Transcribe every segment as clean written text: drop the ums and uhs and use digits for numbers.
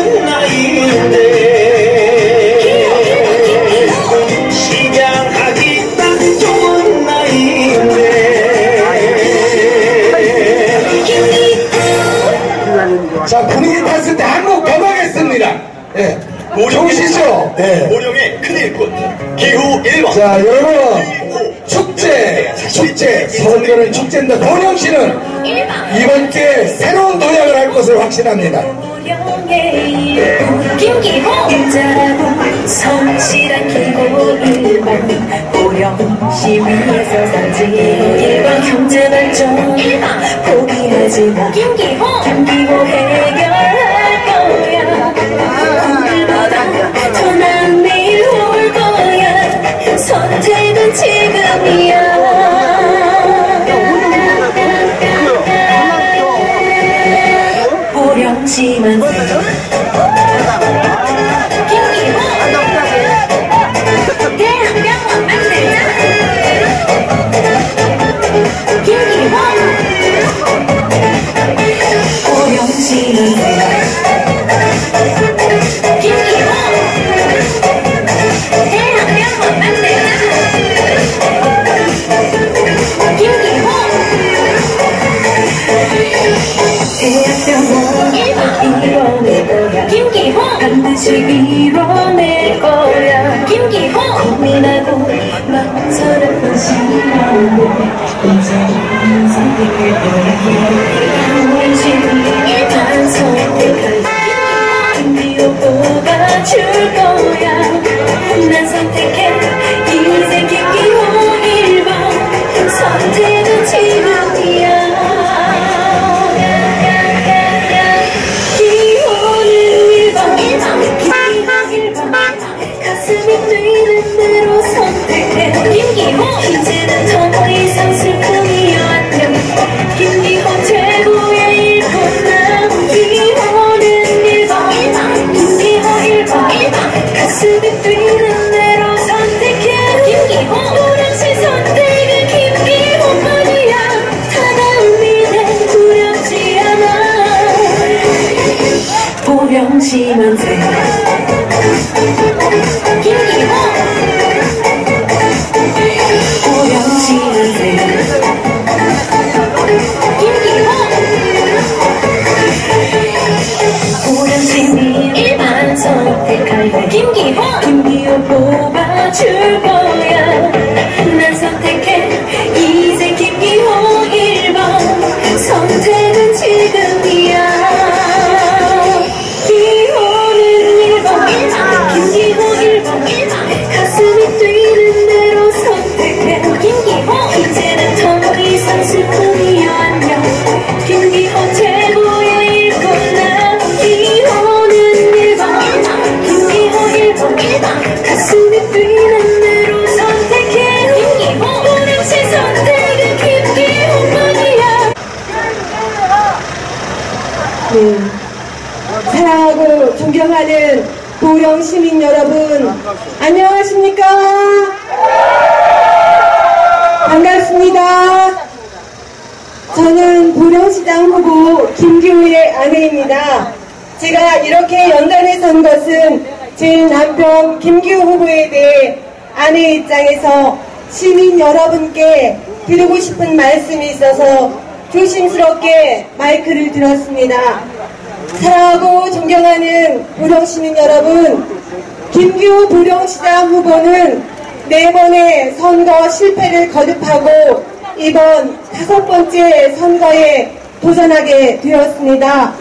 좋은 나이인데 시장하기 딱 좋은 나이인데 자, 분위기 탔을 때 한 곡 더 가겠습니다. 예. 좋으시죠? 네. 오령의 큰일꾼 기후 1번. 자, 여러분, 축제 서울여름 축제인데 도령씨는 이번 기회에 새로운 도약을 할 것을 확신합니다. 김기호 인자라고 성실한 기호 1번 고령시 위에서 산지호 1번 경제발전 1번 포기하지마 김기호 해결할 거야 오늘보다 더 나은 내일 올 거야 선택은 지금이야 고령시만 반드시 이뤄낼 거야 김기호 고민하고 망설였던 시간을 이제는 선택할 거야 일단 선택할 김기호 뽑아줄 거야 난 선택해 이제 김기호 1번 선택은 지금이야 가슴이 뛰는 대로 선택해 김기호 이제는 더 이상 슬픔이 안녕 김기호 최고의 일꾼 난 기호는 1번 김기호 1번 가슴이 뛰는 대로 선택해 김기호 오롯이 선택은 김기호뿐이야 다가올 미래 두렵지 않아 보령시만 돼 김기호 고령시는 김기호 고령시민 1번 선택할 때 김기호 뽑아줄 거야 난 선택해 이제 김기호 1번 선택은 지금이야 김기호 1번 가슴이 뛰는 대로 선택해 김기호 이제는 더 이상 슬픔이 안녕 김기호 최고의 일꾼 난 기호는 1번 김기호 1번 가슴이 뛰는 대로 선택해 김기호 오롯이 선택은 김기호뿐이야 사랑하고 존경하는 보령 시민 여러분, 안녕하십니까? 반갑습니다. 저는 보령시장 후보 김기호의 아내입니다. 제가 이렇게 연단에 선 것은 제 남편 김기호 후보에 대해 아내 입장에서 시민 여러분께 드리고 싶은 말씀이 있어서 조심스럽게 마이크를 들었습니다. 사랑하고 존경하는 보령시민 여러분, 김기호 보령시장 후보는 4번의 선거 실패를 거듭하고 이번 5번째 선거에 도전하게 되었습니다.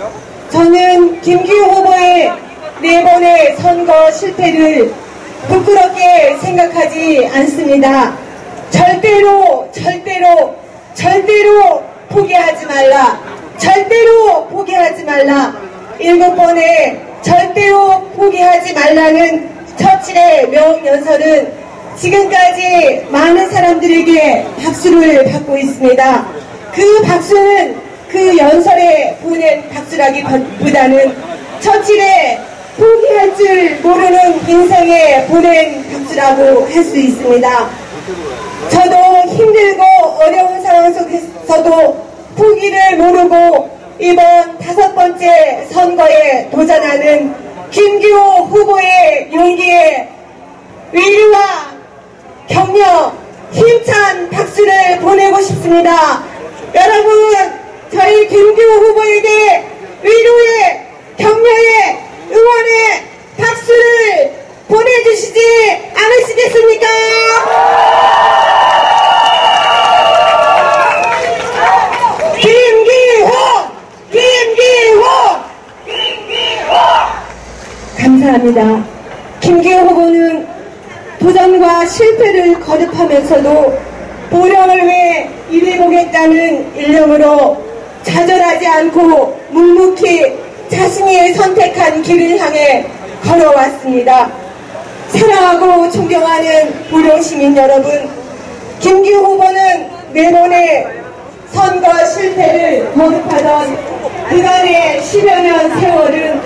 저는 김기호 후보의 4번의 선거 실패를 부끄럽게 생각하지 않습니다. 절대로 포기하지 말라. 절대로 포기하지 말라. 7번에 절대로 포기하지 말라는 처칠의 명연설은 지금까지 많은 사람들에게 박수를 받고 있습니다. 그 박수는 그 연설에 보낸 박수라기보다는 처칠의 포기할 줄 모르는 인생에 보낸 박수라고 할 수 있습니다. 저도 힘들고 어려운 상황 속에서도 포기를 모르고 이번 5번째 선거에 도전하는 김기호 후보의 용기에 위로와 격려, 힘찬 박수를 보내고 싶습니다. 여러분, 저희 김기호 후보에게 위로의, 격려의, 응원의 박수를 보내주시지 않으시겠습니까? 감사합니다. 김기호 후보는 도전과 실패를 거듭하면서도 보령을 위해 일해보겠다는 일념으로 좌절하지 않고 묵묵히 자신이 선택한 길을 향해 걸어왔습니다. 사랑하고 존경하는 보령 시민 여러분, 김기호 후보는 매번의 선거 실패를 거듭하던 그간의 10여 년 세월은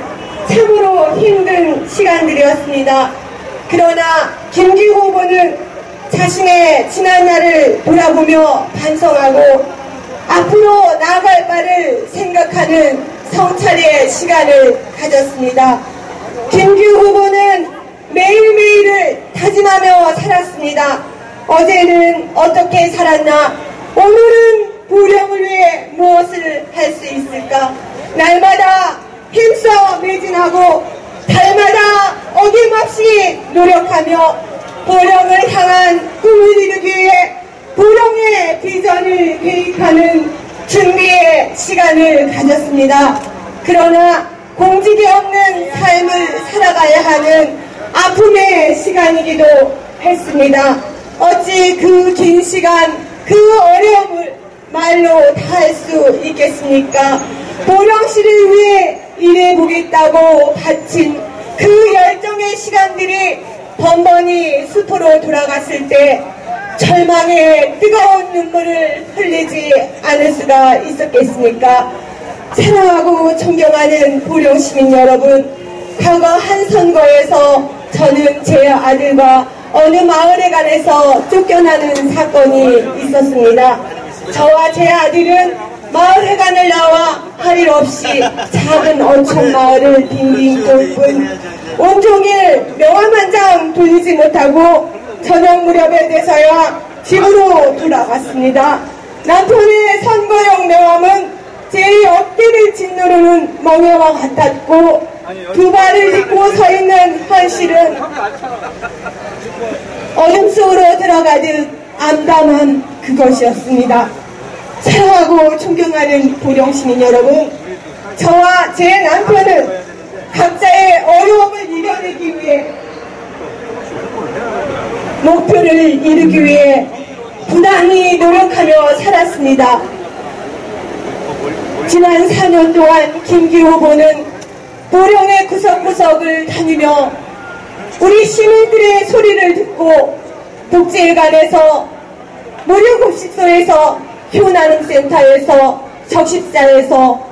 참으로 힘든 시간들이었습니다. 그러나 김기호 후보는 자신의 지난 날을 돌아보며 반성하고 앞으로 나아갈 바를 생각하는 성찰의 시간을 가졌습니다. 김기호 후보는 매일매일을 다짐하며 살았습니다. 어제는 어떻게 살았나? 오늘은 보령을 위해 무엇을 할 수 있을까? 날마다 힘써 매진하고 달마다 어김없이 노력하며 보령을 향한 꿈을 이루기 위해 보령의 비전을 계획하는 준비의 시간을 가졌습니다. 그러나 공직이 없는 삶을 살아가야 하는 아픔의 시간이기도 했습니다. 어찌 그 긴 시간, 그 어려움을 말로 다 할 수 있겠습니까? 보령시를 위해 일해보겠다고 바친 그 열정의 시간들이 번번이 숲으로 돌아갔을 때 절망의 뜨거운 눈물을 흘리지 않을 수가 있었겠습니까? 사랑하고 존경하는 보령 시민 여러분, 과거 한 선거에서 저는 제 아들과 어느 마을에 관해서 쫓겨나는 사건이 있었습니다. 저와 제 아들은 마을회관을 나와 할 일 없이 작은 어촌 마을을 빙빙 돌 뿐 온종일 명함 한 장 돌리지 못하고 저녁 무렵에 돼서야 집으로 돌아갔습니다. 남편의 선거용 명함은 제 어깨를 짓누르는 멍에와 같았고 두 발을 딛고 서 있는 현실은 어둠 속으로 들어가듯 암담한 그것이었습니다. 사랑하고 존경하는 보령 시민 여러분, 저와 제 남편은 각자의 어려움을 이겨내기 위해 목표를 이루기 위해 부단히 노력하며 살았습니다. 지난 4년 동안 김기호 후보는 보령의 구석구석을 다니며 우리 시민들의 소리를 듣고 복지회관에서 무료급식소에서 휴나눔센터에서 적십자에서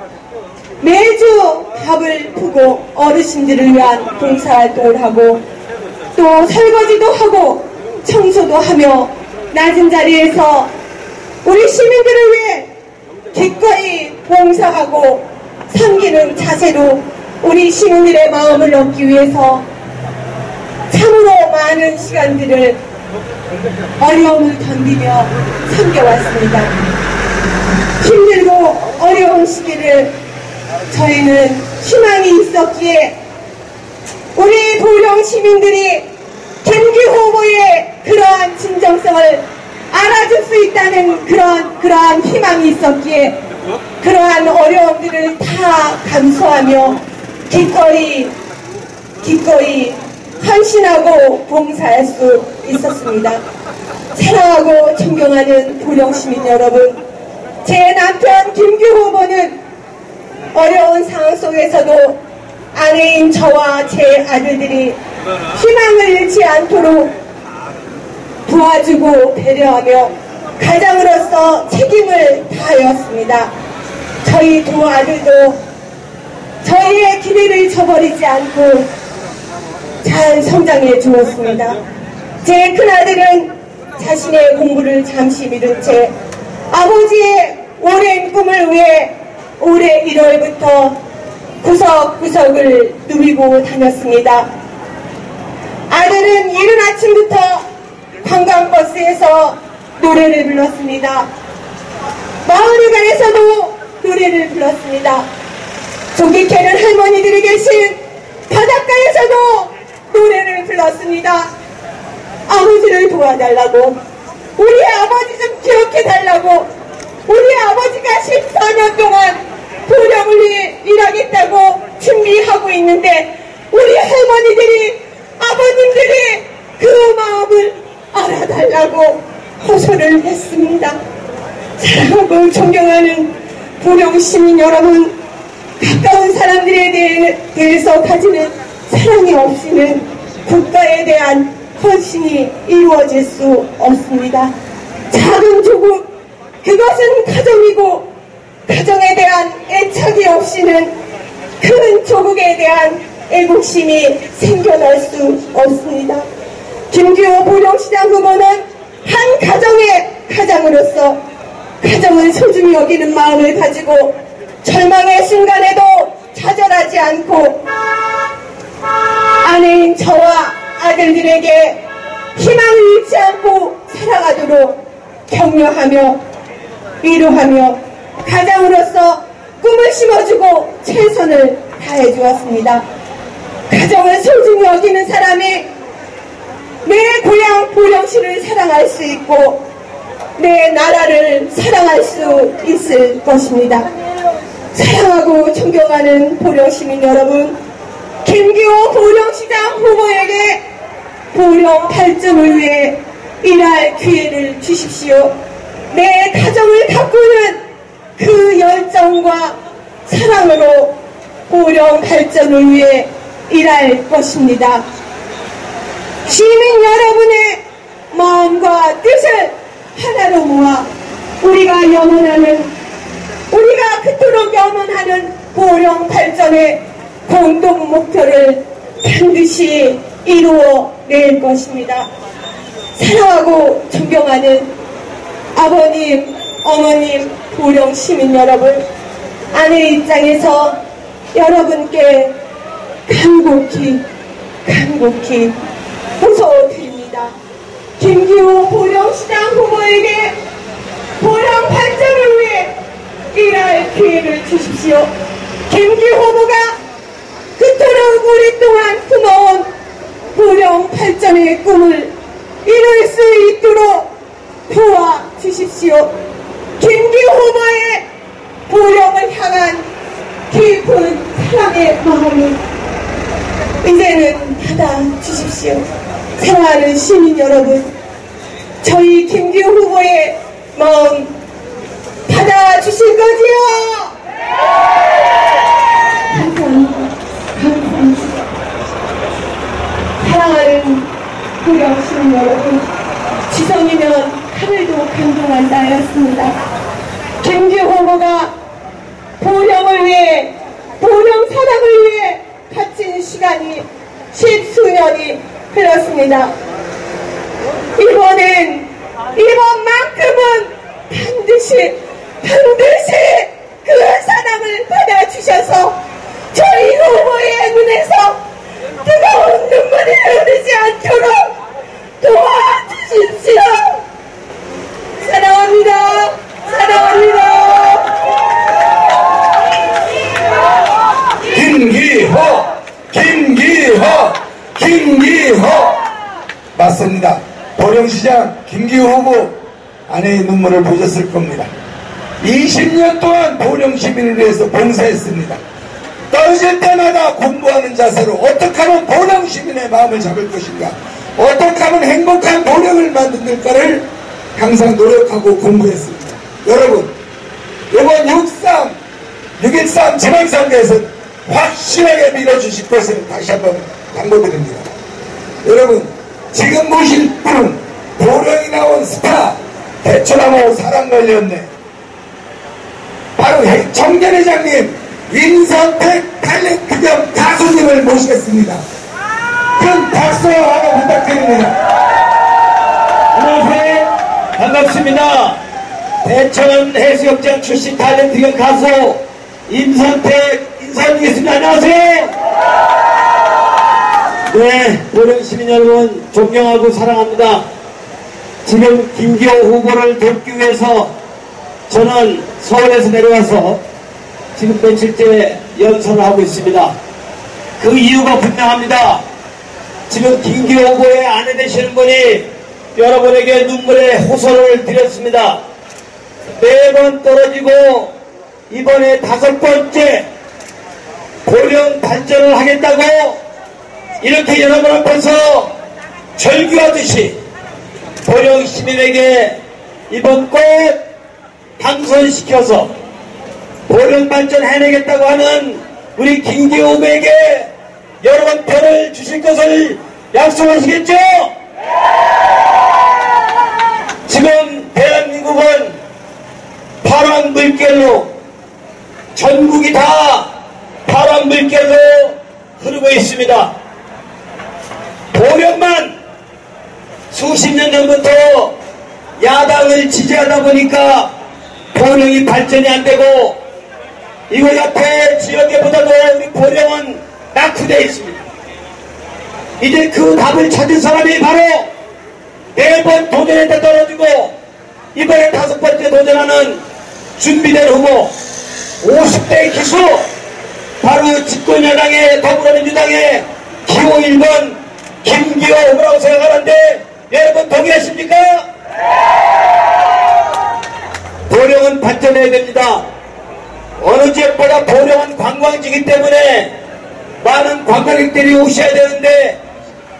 매주 밥을 푸고 어르신들을 위한 봉사활동을 하고 또 설거지도 하고 청소도 하며 낮은 자리에서 우리 시민들을 위해 기꺼이 봉사하고 섬기는 자세로 우리 시민들의 마음을 얻기 위해서 참으로 많은 시간들을 어려움을 견디며 섬겨왔습니다. 힘들고 어려운 시기를 저희는 희망이 있었기에 우리 보령 시민들이 김기호 후보의 그러한 진정성을 알아줄 수 있다는 그러한 희망이 있었기에 그러한 어려움들을 다 감수하며 기꺼이 헌신하고 봉사할 수 있었습니다. 사랑하고 존경하는 보령 시민 여러분, 제 남편 김기호 후보는 어려운 상황 속에서도 아내인 저와 제 아들들이 희망을 잃지 않도록 도와주고 배려하며 가장으로서 책임을 다하였습니다. 저희 두 아들도 저희의 기대를 저버리지 않고 잘 성장해 주었습니다. 제 큰아들은 자신의 공부를 잠시 미룬 채 아버지의 오랜 꿈을 위해 올해 1월부터 구석구석을 누비고 다녔습니다. 아들은 이른 아침부터 관광버스에서 노래를 불렀습니다. 마을회관에서도 노래를 불렀습니다. 조기 캐는 할머니들이 계신 바닷가에서도 노래를 불렀습니다. 아버지를 도와달라고, 우리 아버지 좀 기억해달라고, 우리 아버지가 14년 동안 보령을 위해 일하겠다고 준비하고 있는데 우리 할머니들이, 아버님들이 그 마음을 알아달라고 호소를 했습니다. 사랑하고 존경하는 보령 시민 여러분, 가까운 사람들에 대해서 가지는 사랑이 없이는 국가에 대한 헌신이 이루어질 수 없습니다. 작은 조국, 그것은 가정이고, 가정에 대한 애착이 없이는 큰 조국에 대한 애국심이 생겨날 수 없습니다. 김규호 보령시장 후보는 한 가정의 가장으로서 가정을 소중히 여기는 마음을 가지고 절망의 순간에도 좌절하지 않고 아내인 저와 아들들에게 희망을 잃지 않고 살아가도록 격려하며 위로하며 가장으로서 꿈을 심어주고 최선을 다해주었습니다. 가정을 소중히 여기는 사람이 내 고향 보령시를 사랑할 수 있고 내 나라를 사랑할 수 있을 것입니다. 사랑하고 존경하는 보령시민 여러분, 김규호 보령시장 후보에게 보령 발전을 위해 일할 기회를 주십시오. 내 가정을 가꾸는 그 열정과 사랑으로 보령 발전을 위해 일할 것입니다. 시민 여러분의 마음과 뜻을 하나로 모아 우리가 그토록 염원하는 보령 발전의 공동 목표를 반드시 이루어낼 것입니다. 사랑하고 존경하는 아버님, 어머님, 보령 시민 여러분, 아내 입장에서 여러분께 간곡히 호소드립니다. 김규호 보령시장 후보에게 보령 발전을 위해 일할 기회를 주십시오. 김규호 후보가 그토록 오랫동안 품어온 보령 발전의 꿈을 이룰 수 있도록 도와주십시오. 김규호 후보의 보령을 향한 깊은 사랑의 마음을 이제는 받아주십시오. 사랑하는 시민 여러분, 저희 김규호 후보의 마음 받아주실 거지요? 감사합니다. 사랑하는 보령 시민 여러분, 지성이면 하늘도 감동한 나였습니다. 김규호 후보가 보령을 위해, 보령 사랑을 위해 바친 시간이 10수년이 흘렀습니다. 이번만큼은 반드시 그 사랑을 받아주셔서 저희 후보의 눈에서 뜨거운 눈물이 흐르지 않도록 도와주십시오. 사랑합니다. 김기호 맞습니다. 보령시장 김기호 후보 아내의 눈물을 보셨을 겁니다. 20년 동안 보령 시민을 위해서 봉사했습니다. 떨어질 때마다 공부하는 자세로 어떻게 하면 보령 시민의 마음을 잡을 것인가, 어떻게 하면 행복한 보령을 만들까를 항상 노력하고 공부했습니다. 여러분, 이번 6.13 지방선거에서 확실하게 밀어주실 것을 다시 한번 당부드립니다. 여러분, 지금 보실 분은 보령이 나온 스타 대추나무 사랑걸렸네, 바로 정전회장님, 임선택 탤런트 겸 가수님을 모시겠습니다. 큰 박수와 환호 부탁드립니다. 안녕하세요. 반갑습니다. 대천 해수욕장 출신 탤런트 겸 가수 임선택 인사드리겠습니다. 안녕하세요. 네, 보령 시민 여러분 존경하고 사랑합니다. 지금 김기호 후보를 돕기 위해서 저는 서울에서 내려와서 지금 며칠째 연설을 하고 있습니다. 그 이유가 분명합니다. 지금 김기호 후보의 아내 되시는 분이 여러분에게 눈물의 호소를 드렸습니다. 매번 떨어지고 이번에 5번째 보령 발전을 하겠다고 이렇게 여러분 앞에서 절규하듯이 보령 시민에게 이번 꼭 당선시켜서 보령 발전 해내겠다고 하는 우리 김기호 후보에게 여러분 표를 주실 것을 약속하시겠죠? 지금 대한민국은 파란 물결로 전국이 다 파란 물결로 흐르고 있습니다. 보령만 수십 년 전부터 야당을 지지하다 보니까 보령이 발전이 안 되고 이거 옆에 지역에보다도 우리 보령은 낙후되어 있습니다. 이제 그 답을 찾은 사람이 바로 매번 도전에다 떨어지고 이번에 5번째 도전하는 준비된 후보 50대 기수 바로 집권여당의 더불어민주당의 기호 1번 김기호 후보라고 생각하는데 여러분 동의하십니까? 보령은 발전해야 됩니다. 어느 지역보다 보령은 관광지이기 때문에 많은 관광객들이 오셔야 되는데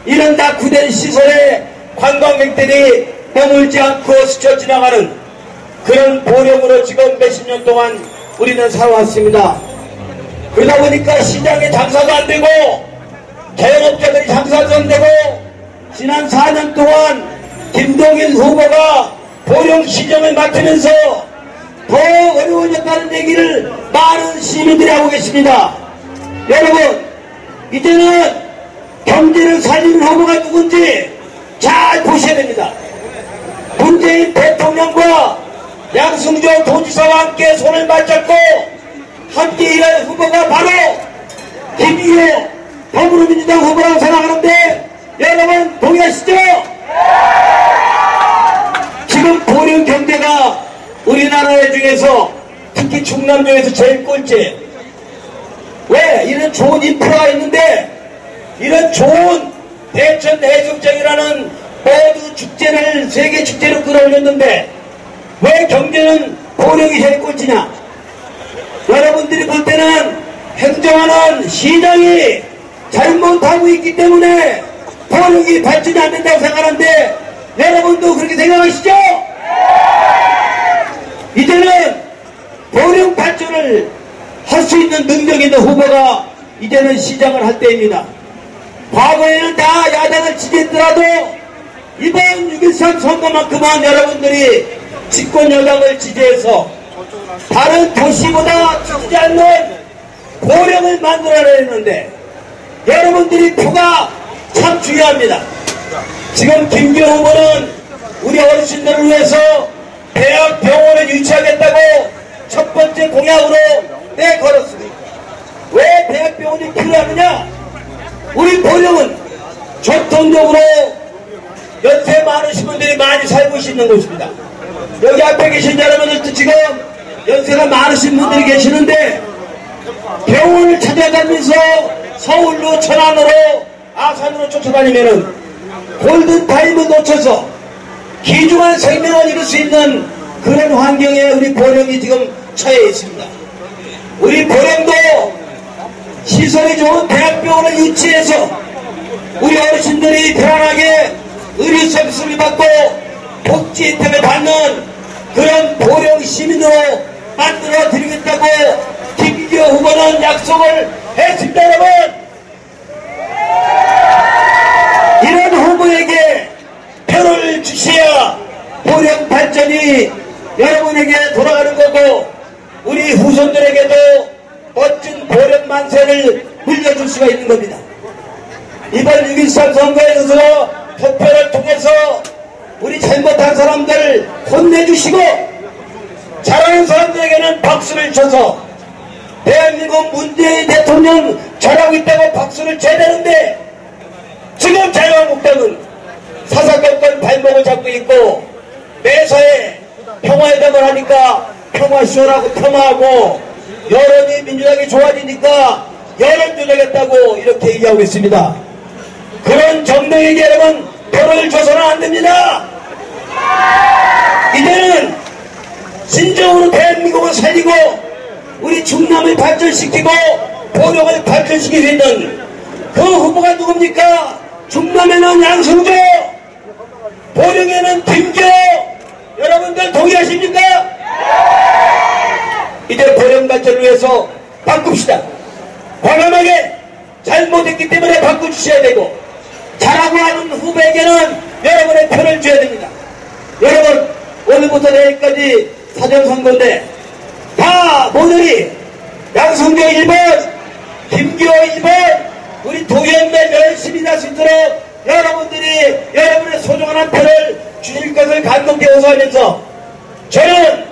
이런 낙후된 시설에 관광객들이 머물지 않고 스쳐 지나가는 그런 보령으로 지금 몇십 년 동안 우리는 살아왔습니다. 그러다 보니까 시장에 장사도 안 되고 자영업자들이 장사도 안 되고 지난 4년 동안 김동연 후보가 보령시정을 맡으면서 더 어려워졌다는 얘기를 많은 시민들이 하고 계십니다. 여러분 이제는 경제를 살리는 후보가 누군지 잘 보셔야 됩니다. 문재인 대통령과 양승조 도지사와 함께 손을 맞잡고 함께 일할 후보가 바로 김기호 더불어민주당 후보라고 생각하는데 여러분 동의하시죠? 지금 보령 경제가 우리나라 중에서 특히 충남 중에서 제일 꼴찌. 왜? 이런 좋은 인프라가 있는데 이런 좋은 대천 해수욕장이라는 모두 축제를 세계 축제로 끌어올렸는데 왜 경제는 보령이 제일 꼴찌냐? 여러분들이 볼 때는 행정하는 시장이 잘못하고 있기 때문에 보령이 발전이 안 된다고 생각하는데 여러분도 그렇게 생각하시죠? 이제는 보령 발전을 할 수 있는 능력 있는 후보가 이제는 시장을 할 때입니다. 과거에는 다 야당을 지지했더라도 이번 6.13 선거만큼은 여러분들이 집권 여당을 지지해서 다른 도시보다 지지 않는 보령을 만들어야 했는데 여러분들이 표가 참 중요합니다. 지금 김기호 후보는 우리 어르신들을 위해서 대학 병원을 유치하겠다고 첫 번째 공약으로 내걸었습니다. 왜 대학병원이 필요하느냐? 우리 보령은 전통적으로 연세 많으신 분들이 많이 살고 있는 곳입니다. 여기 앞에 계신 여러분들도 지금 연세가 많으신 분들이 계시는데 병원을 찾아다니면서 서울로 천안으로 아산으로 쫓아다니면은 골든타임을 놓쳐서 귀중한 생명을 잃을 수 있는 그런 환경에 우리 보령이 지금 처해 있습니다. 우리 보령도 시설이 좋은 대학병원을 유치해서 우리 어르신들이 편안하게 의료 서비스를 받고 복지 혜택을 받는 그런 보령 시민으로 만들어 드리겠다고 김기호 후보는 약속을 했습니다. 여러분 이런 후보에게 표를 주셔야 보령 발전이 여러분에게 돌아가는 거고 우리 후손들에게도 멋진 보령 만세를 물려줄 수가 있는 겁니다. 이번 6.13 선거에서 투표를 통해서 우리 잘못한 사람들 혼내주시고 잘하는 사람들에게는 박수를 쳐서 대한민국 문재인 대통령 잘하고 있다고 박수를 쳐대는데 지금 자유한국당은 사사건건 발목을 잡고 있고 매사에 평화회담을 하니까 평화시원하고 평화하고 여론이 민주당이 좋아지니까 여론 조작했다고 이렇게 얘기하고 있습니다. 그런 정당에게 여러분 표를 줘서는 안 됩니다. 이제는 진정으로 대한민국을 살리고 우리 충남을 발전시키고 보령을 발전시킬 수 있는 그 후보가 누굽니까? 충남에는 양승조, 보령에는 김기호. 여러분들 동의하십니까? 이제 보령 발전을 위해서 바꿉시다. 과감하게 잘못했기 때문에 바꿔주셔야 되고 잘하고 하는 후보에게는 여러분의 표를 줘야 됩니다. 여러분 오늘부터 내일까지 사전선거인데 다 모두리 양승조 1번, 김기호 1번 우리 동현대 열심히 할 수 있도록 여러분들이 여러분의 소중한 한 표를 주실 것을 간곡히 호소하면서 저는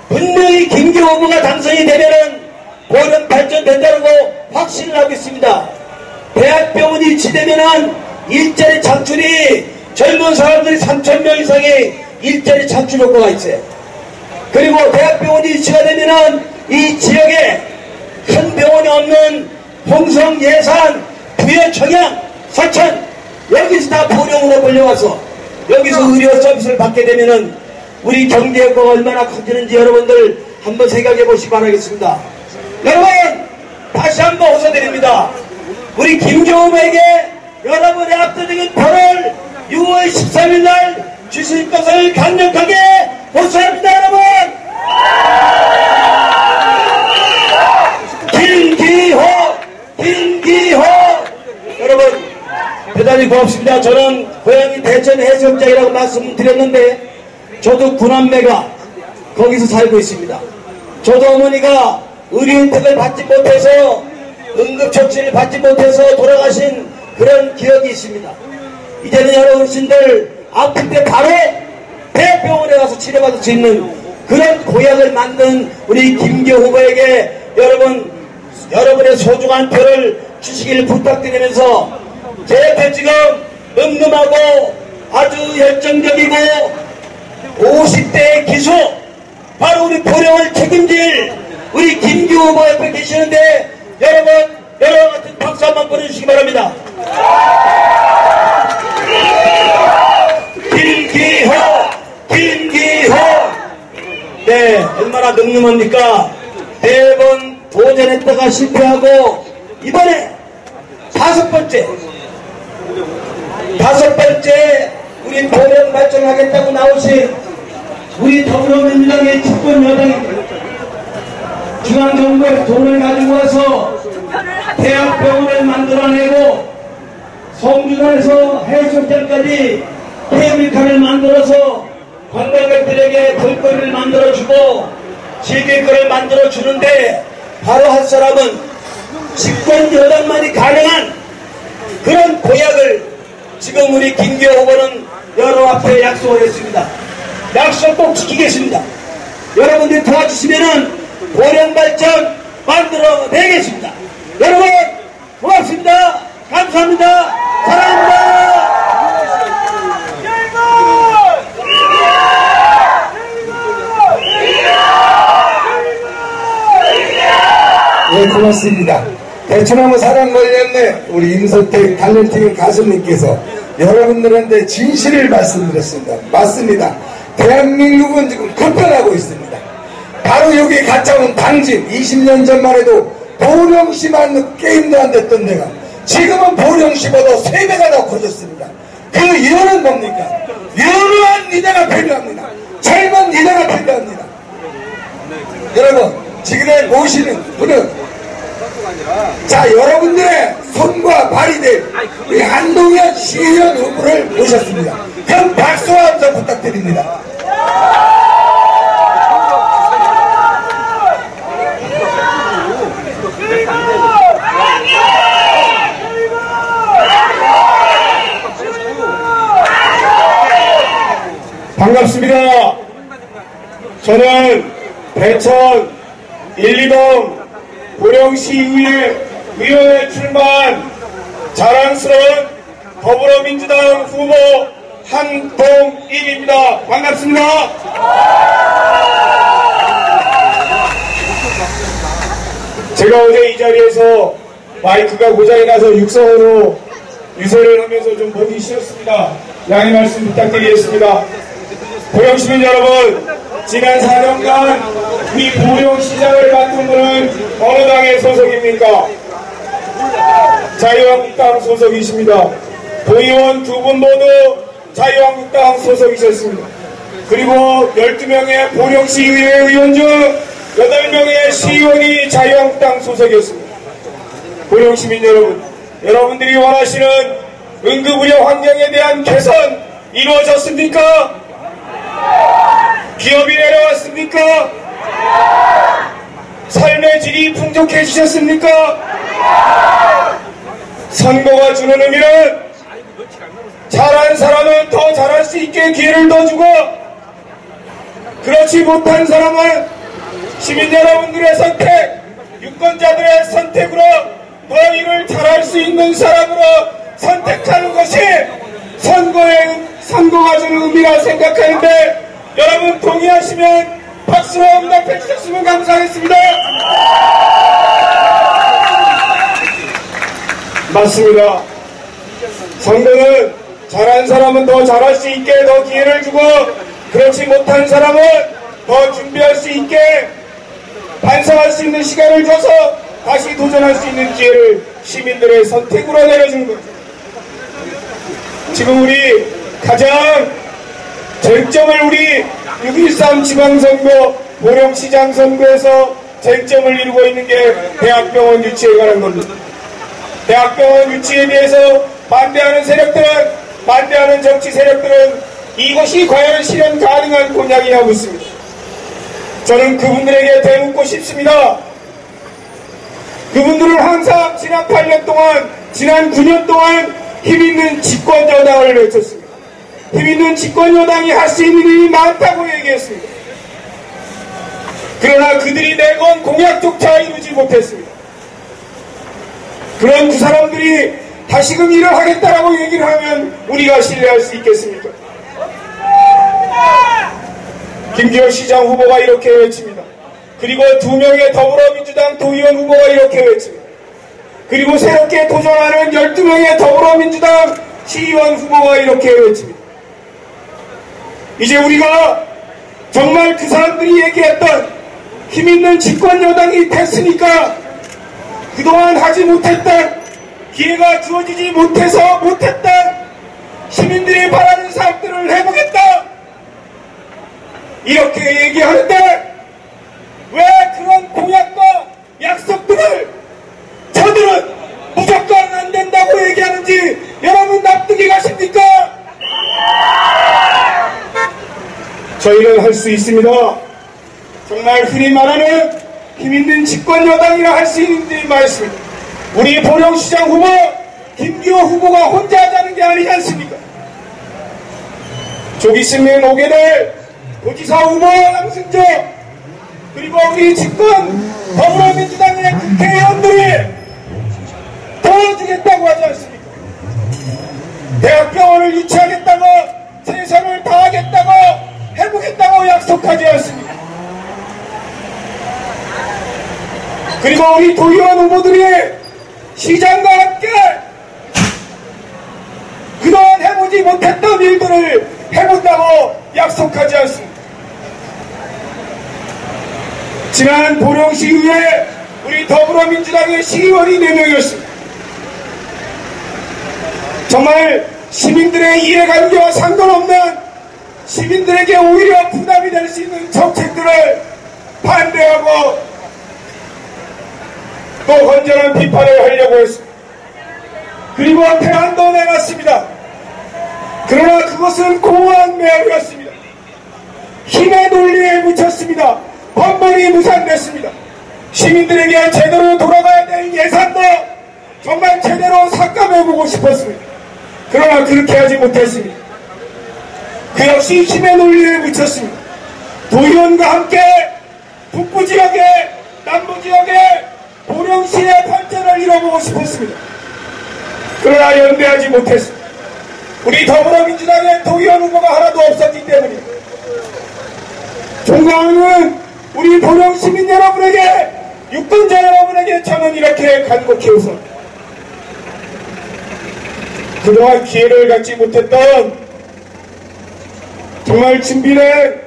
분명히 김기호 후보가 당선이 되면은 보령 발전된다고 확신을 하고 있습니다. 대학병원이 유치되면은 일자리 창출이 젊은 사람들이 3,000명 이상의 일자리 창출 효과가 있어요. 그리고 대학병원이 유치가 되면은 이 지역에 큰 병원이 없는 홍성, 예산, 부여, 청양, 서천 여기서 다 보령으로 몰려와서 여기서 의료 서비스를 받게 되면은 우리 경제 효과가 얼마나 커지는지 여러분들 한번 생각해 보시기 바라겠습니다. 여러분 다시 한번 호소드립니다. 우리 김기호 후보에게 여러분의 압도적인 표를 6월 13일 날 주실 것을 강력하게 호소합니다. 여러분 김기호 여러분 대단히 고맙습니다. 저는 고향이 대천 해수욕장이라고 말씀드렸는데 저도 구남매가 거기서 살고 있습니다. 저도 어머니가 의료 혜택을 받지 못해서 응급처치를 받지 못해서 돌아가신 그런 기억이 있습니다. 이제는 여러 어르신들 아플 때 바로 대학병원에 가서 치료받을 수 있는 그런 고향을 만든 우리 김기호 후보에게 여러분의 소중한 표를 주시길 부탁드리면서 제 옆에 지금 늠름하고 아주 열정적이고 50대의 기수 바로 우리 보령을 책임질 우리 김기호 후보 옆에 계시는데 여러분 여러분 같은 박수 한번 보내주시기 바랍니다. 김기호 네 얼마나 늠름합니까? 4번 도전했다가 실패하고 이번에 다섯 번째 우리 보령 발전하겠다고 나오신 우리 더불어민주당의 집권 여당입니다. 중앙정부에서 돈을 가지고 와서 대학병원을 만들어내고 성주단에서 해수욕장까지 케이블카를 만들어서 관광객들에게 볼거리를 만들어주고 즐길 거를 만들어주는데 바로 할 사람은 집권 여당만이 가능한 그런 공약을 지금 우리 김기호 후보는 여러분 앞에 약속을 했습니다. 약속 꼭 지키겠습니다. 여러분들이 도와주시면은 보령 발전 만들어내겠습니다. 여러분 고맙습니다. 감사합니다. 사랑합니다. 네, 고맙습니다. 대추나무 사랑 걸렸네 우리 임소택 달련팀 가수님께서 여러분들한테 진실을 말씀드렸습니다. 맞습니다. 대한민국은 지금 급변하고 있습니다. 바로 여기 가짜운 당진 20년 전만 해도 보령시만 게임도 안 됐던 데가 지금은 보령시보다 3배가 더 커졌습니다. 그 이유는 뭡니까? 유능한 리더가 필요합니다. 젊은 리더가 필요합니다. 여러분 지금 모시는 분은 자 여러분들의 손과 발이 된 우리 한동현 시의원 후보를 모셨습니다. 그럼 박수와 함성 부탁드립니다. 반갑습니다. 저는 대천 1, 2동 보령시의회 의원에 출마한 자랑스러운 더불어민주당 후보 한동일입니다. 반갑습니다. 제가 어제 이 자리에서 마이크가 고장이 나서 육성으로 유세를 하면서 좀 보기 싫었습니다. 양해 말씀 부탁드리겠습니다. 보령시민 여러분, 지난 4년간 이 보령시장을 맡은 분은 어느 당의 소속입니까? 자유한국당 소속이십니다. 도의원 두 분 모두 자유한국당 소속이셨습니다. 그리고 12명의 보령시의회 의원 중 8명의 시의원이 자유한국당 소속이었습니다. 보령시민 여러분, 여러분들이 원하시는 응급의료 환경에 대한 개선 이루어졌습니까? 기업이 내려왔습니까? 삶의 질이 풍족해지셨습니까? 선거가 주는 의미는 잘한 사람은 더 잘할 수 있게 기회를 더 주고, 그렇지 못한 사람은 시민 여러분들의 선택, 유권자들의 선택으로 더 일을 잘할 수 있는 사람으로 선택하는 것이 선거가 주는 의미라 생각하는데, 여러분 동의하시면 박수로 응답해 주셨으면 감사하겠습니다. 맞습니다. 선거는 잘한 사람은 더 잘할 수 있게 더 기회를 주고, 그렇지 못한 사람은 더 준비할 수 있게 반성할 수 있는 시간을 줘서 다시 도전할 수 있는 기회를 시민들의 선택으로 내려주는 거죠. 지금 우리 가장 쟁점을 우리 6.13 지방선거, 보령시장 선거에서 쟁점을 이루고 있는 게 대학병원 유치에 관한 겁니다. 대학병원 유치에 대해서 반대하는 세력들은, 반대하는 정치 세력들은 이것이 과연 실현 가능한 공약이냐고 묻습니다. 저는 그분들에게 되묻고 싶습니다. 그분들은 항상 지난 8년 동안, 지난 9년 동안 힘있는 집권여당을 외쳤습니다. 힘있는 집권여당이 할 수 있는 일이 많다고 얘기했습니다. 그러나 그들이 내건 공약조차 이루지 못했습니다. 그런 그 사람들이 다시금 일을 하겠다라고 얘기를 하면 우리가 신뢰할 수 있겠습니까? 김기현 시장 후보가 이렇게 외칩니다. 그리고 2명의 더불어민주당 도의원 후보가 이렇게 외칩니다. 그리고 새롭게 도전하는 12명의 더불어민주당 시의원 후보가 이렇게 외칩니다. 이제 우리가 정말 그 사람들이 얘기했던 힘있는 집권여당이 됐으니까 그동안 하지 못했던, 기회가 주어지지 못해서 못했던 시민들이 바라는 사업들을 해보겠다, 이렇게 얘기하는데 왜 그런 공약과 약속들을 저들은 무조건 안 된다고 얘기하는지 여러분 납득이 가십니까? 저희는 할 수 있습니다. 정말 흔히 말하는 힘있는 집권여당이라 할 수 있는 말씀입니다. 우리 보령시장 후보 김기호 후보가 혼자 하자는 게 아니지 않습니까? 좀 있으면 오게 될 도지사 후보 남승조, 그리고 우리 집권 더불어민주당의 국회의원들이 도와주겠다고 하지 않습니까? 대학병원을 유치하겠다고, 최선을 다하겠다고, 해보겠다고 약속하지 않습니까? 그리고 우리 도의원 후보들이 시장과 함께 그동안 해보지 못했던 일들을 해본다고 약속하지 않습니다. 지난 보령시의회 우리 더불어민주당의 시의원이 4명이었습니다. 정말 시민들의 이해관계와 상관없는, 시민들에게 오히려 부담이 될 수 있는 정책들을 반대하고 또 건전한 비판을 하려고 했습니다. 그리고 대안도 내놨습니다. 그러나 그것은 공허한 매학이었습니다. 힘의 논리에 묻혔습니다. 번번이 무산됐습니다. 시민들에게 제대로 돌아가야 될 예산도 정말 제대로 삭감해보고 싶었습니다. 그러나 그렇게 하지 못했습니다. 그 역시 힘의 논리에 묻혔습니다. 도의원과 함께 북부지역에, 남부지역에 보령시의 발전을 이뤄보고 싶었습니다. 그러나 연대하지 못했습니다. 우리 더불어민주당의 도의원 후보가 하나도 없었기 때문입니다. 종강은 우리 보령 시민 여러분에게, 유권자 여러분에게 저는 이렇게 간곡히 웃었습니다. 그동안 기회를 갖지 못했던 정말 준비된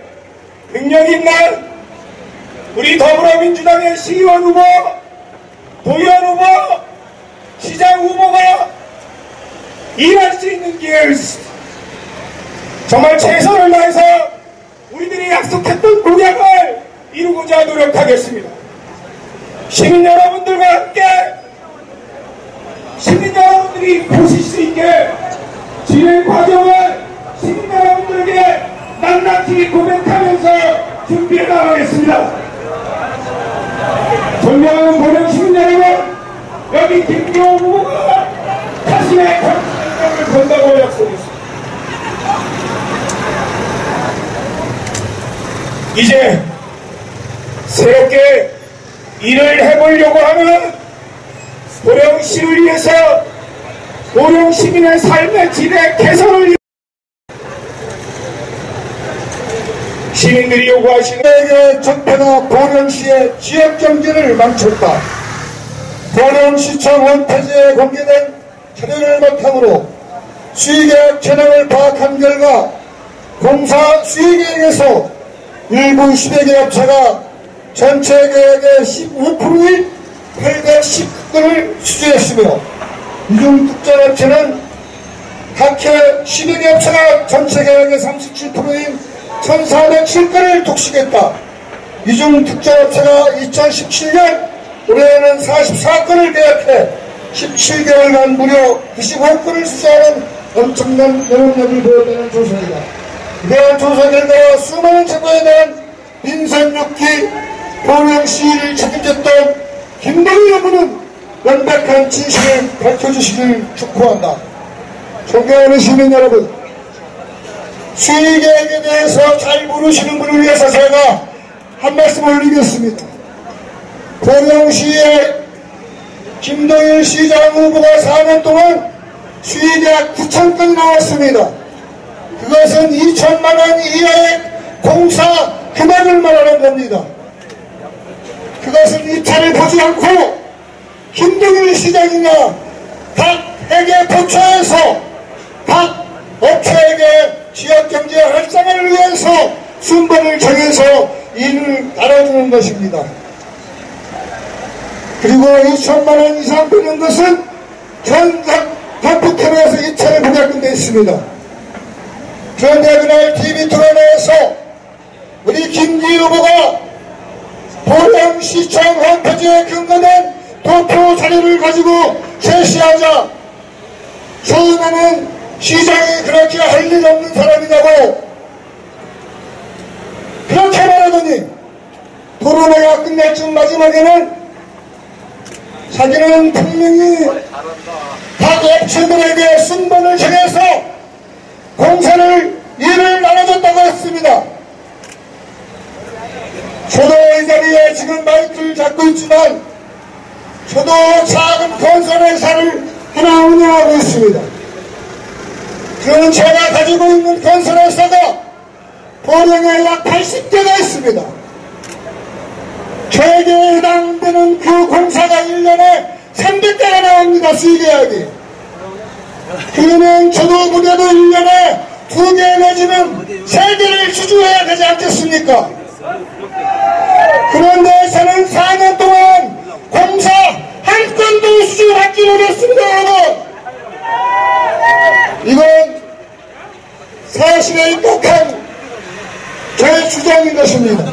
능력 있는 우리 더불어민주당의 시의원 후보, 도의원 후보, 시장 후보가 일할 수 있는 기회를 정말 최선을 다해서 우리들이 약속했던 공약을 이루고자 노력하겠습니다. 시민 여러분들과 함께 시민 여러분들이 보실 수 있게 진행 과정을 시민 여러분들에게 낱낱이 고백하면서 준비해 나가겠습니다. 존경하는 보령 시민 여러분, 여기 김기호 후보가 자신의 정치생명을 건다고 약속했습니다. 이제 새롭게 일을 해보려고 하는 보령시를 위해서 보령 시민의 삶의 질의 개선을 시민들이 요구하시는 에게 적폐가 보령시의 지역경제를 망쳤다. 보령시청 홈페이지에 공개된 자료를 바탕으로 수의계약 전형을 파악한 결과 공사 수의계획에서 일부 10여 개 업체가 전체 계획의 15%인 819건을 수주했으며 이중 특정업체는 각해 10여 개 업체가 전체 계획의 37%인 1407건을 독식했다. 이중 특정업체가 2017년 올해에는 44건을 계약해 17개월간 무려 95건을 수주하는 엄청난 영업력을 보였다는 조사이다. 이러한 조사 결과 수많은 제보에 대한 민생 6기 보령시를 책임졌던 김동희 여부는 명백한 진실을 밝혀주시길 촉구한다. 존경하는 시민 여러분, 수의계획에 대해서 잘 모르시는 분을 위해서 제가 한 말씀 올리겠습니다. 보령시의 김동일 시장 후보가 4년 동안 수의계약 9,000건이 나왔습니다. 그것은 2천만원 이하의 공사 금액을 말하는 겁니다. 그것은 입찰을 보지 않고 김동일 시장이나 각 회계 부처에서 각 업체에게 지역경제 활성화를 위해서 순번을 정해서 일을 나눠주는 것입니다. 그리고 2천만원 이상 되는 것은 전국 대표팀에서 입찰을 부탁한 데 있습니다. 그런데 그날 TV 토론회에서 우리 김기희 후보가 보령시청 홈페이지에 근거된 도표 자료를 가지고 제시하자 처음에는 시장이 그렇게 할 일 없는 사람이냐고 그렇게 말하더니 토론회가 끝날 쯤 마지막에는 자기는 분명히 각 업체들에게 순번을 정해서 공사를 일을 나눠줬다고 했습니다. 저도 이 자리에 지금 마이크를 잡고 있지만 저도 작은 건설회사를 하나 운영하고 있습니다. 그는 제가 가지고 있는 건설회사가 보령에 약 80개가 있습니다. 저에게 해당되는 그 공사가 1년에 300개가 나옵니다. 수의계약이. 그러면 저도 무려도 1년에 2개 내지는 3개를 수주해야 되지 않겠습니까? 그런데 저는 4년 동안 공사 한 건도 수주받지 못했습니다. 여러분, 이건 사실에 입각한 저의 주장인 것입니다.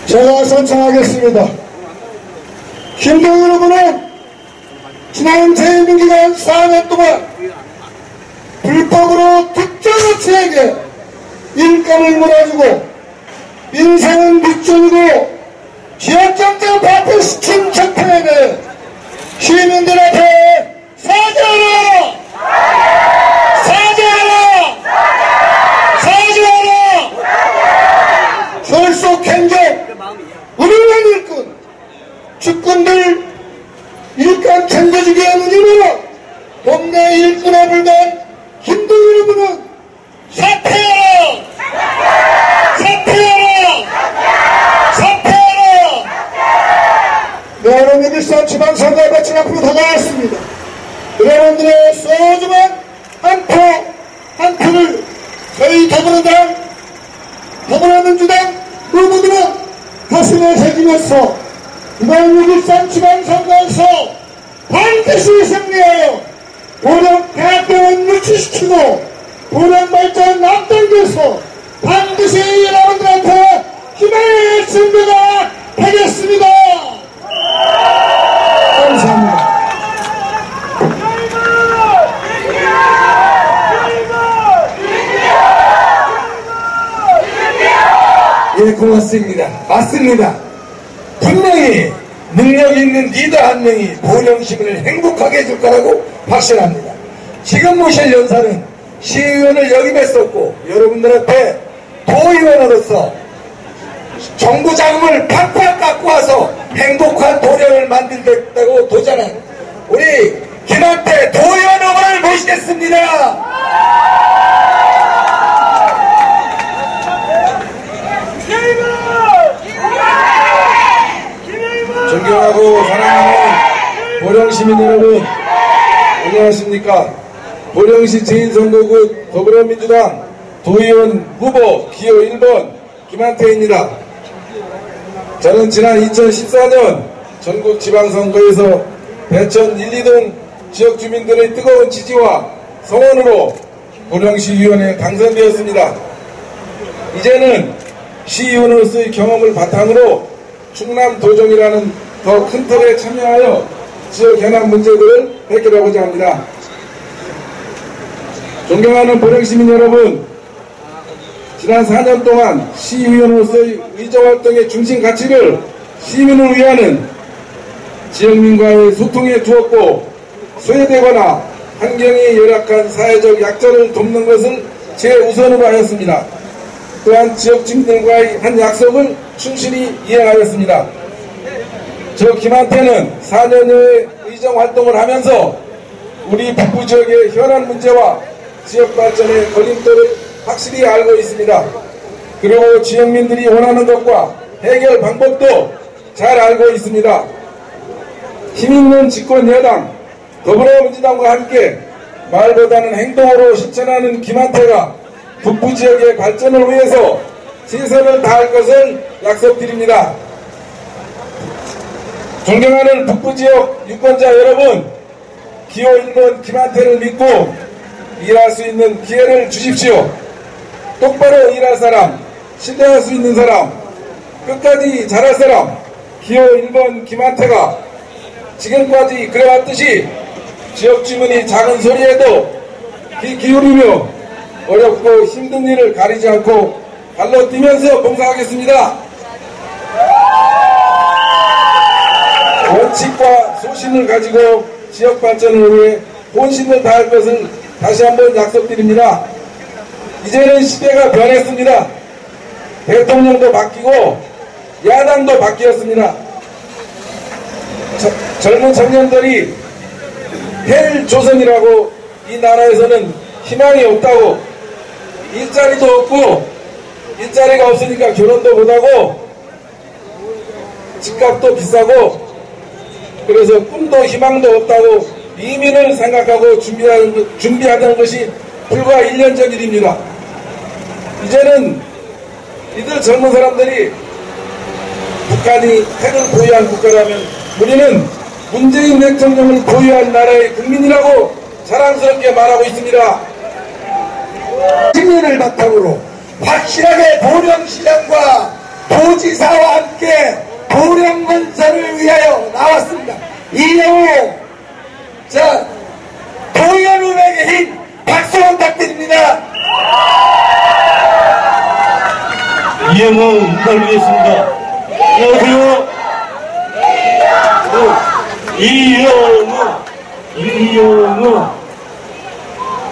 제가 선창하겠습니다. 김동일 후보는 지난 재임기간 4년 동안 불법으로 특정 업체에게 일감을 몰아주고 민생은 밑줄이고 지역경제 발표시킨 적폐에 대해 시민들 앞에 사죄하라! 사죄하라! 사죄하라! 주권들 일감 챙겨주게 하는 이유로 동네 일꾼에 불과한 힘든 여러분은 사퇴하라! 사퇴하라! 사퇴하라! 여러분 일산 지방선거에 마침 앞으로 다가왔습니다. 여러분들의 소중한 한 표를 저희 더불어민주당 후보들은 가슴에 새기면서 이번 6.13 지방선거에서 반드시 승리하여 보령 대학병원 유치시키고 보령 발전 앞당겨서 반드시 여러분들한테 힘을 준비가 하겠습니다. 감사합니다. 예, 고맙습니다. 맞습니다. 분명히 능력 있는 리더 한 명이 보령시민을 행복하게 해줄 거라고 확신합니다. 지금 모실 연사는 시의원을 역임했었고 여러분들한테 도의원으로서 정부 자금을 팍팍 갖고 와서 행복한 도령을 만들겠다고 도전한 우리 김한태 도의원 후보를 모시겠습니다. 존경하고 사랑하는 보령시민 여러분, 안녕하십니까. 보령시 제1선거구 더불어민주당 도의원 후보 기호 1번 김한태입니다. 저는 지난 2014년 전국 지방선거에서 대천 1, 2동 지역 주민들의 뜨거운 지지와 성원으로 보령시의원에 당선되었습니다. 이제는 시의원으로서의 경험을 바탕으로 충남 도정이라는 더 큰 틀에 참여하여 지역 현안 문제들을 해결하고자 합니다. 존경하는 보령시민 여러분, 지난 4년 동안 시의원으로서의 의정활동의 중심 가치를 시민을 위하는 지역민과의 소통에 두었고 소외되거나 환경이 열악한 사회적 약자를 돕는 것을 제우선으로 하였습니다. 또한 지역 주민들과의 한 약속을 충실히 이행하였습니다. 저 김한태는 4년여의 의정활동을 하면서 우리 북부 지역의 현안 문제와 지역 발전의 걸림돌을 확실히 알고 있습니다. 그리고 지역민들이 원하는 것과 해결 방법도 잘 알고 있습니다. 힘있는 집권 여당 더불어민주당과 함께 말보다는 행동으로 실천하는 김한태가 북부 지역의 발전을 위해서 최선을 다할 것을 약속드립니다. 존경하는 북부 지역 유권자 여러분, 기호 1번 김한태를 믿고 일할 수 있는 기회를 주십시오. 똑바로 일할 사람, 신뢰할 수 있는 사람, 끝까지 잘할 사람, 기호 1번 김한태가 지금까지 그래왔듯이 지역 주민이 작은 소리에도 귀 기울이며 어렵고 힘든 일을 가리지 않고 발로 뛰면서 봉사하겠습니다. 원칙과 소신을 가지고 지역 발전을 위해 혼신을 다할 것을 다시 한번 약속드립니다. 이제는 시대가 변했습니다. 대통령도 바뀌고 야당도 바뀌었습니다. 젊은 청년들이 헬조선이라고 이 나라에서는 희망이 없다고, 일자리도 없고 일자리가 없으니까 결혼도 못하고 집값도 비싸고 그래서 꿈도 희망도 없다고 이민을 생각하고 준비하던 것이 불과 1년 전 일입니다. 이제는 이들 젊은 사람들이 북한이 핵을 보유한 국가라면 우리는 문재인 대통령을 보유한 나라의 국민이라고 자랑스럽게 말하고 있습니다. 10년을 바탕으로 확실하게 보령시장과 도지사와 함께 보령건설을 위하여 나왔습니다. 이영호 도의원 후보에게 힘 박수 부탁드립니다. 이영호 인사드리겠습니다. 안녕하세요. 이영호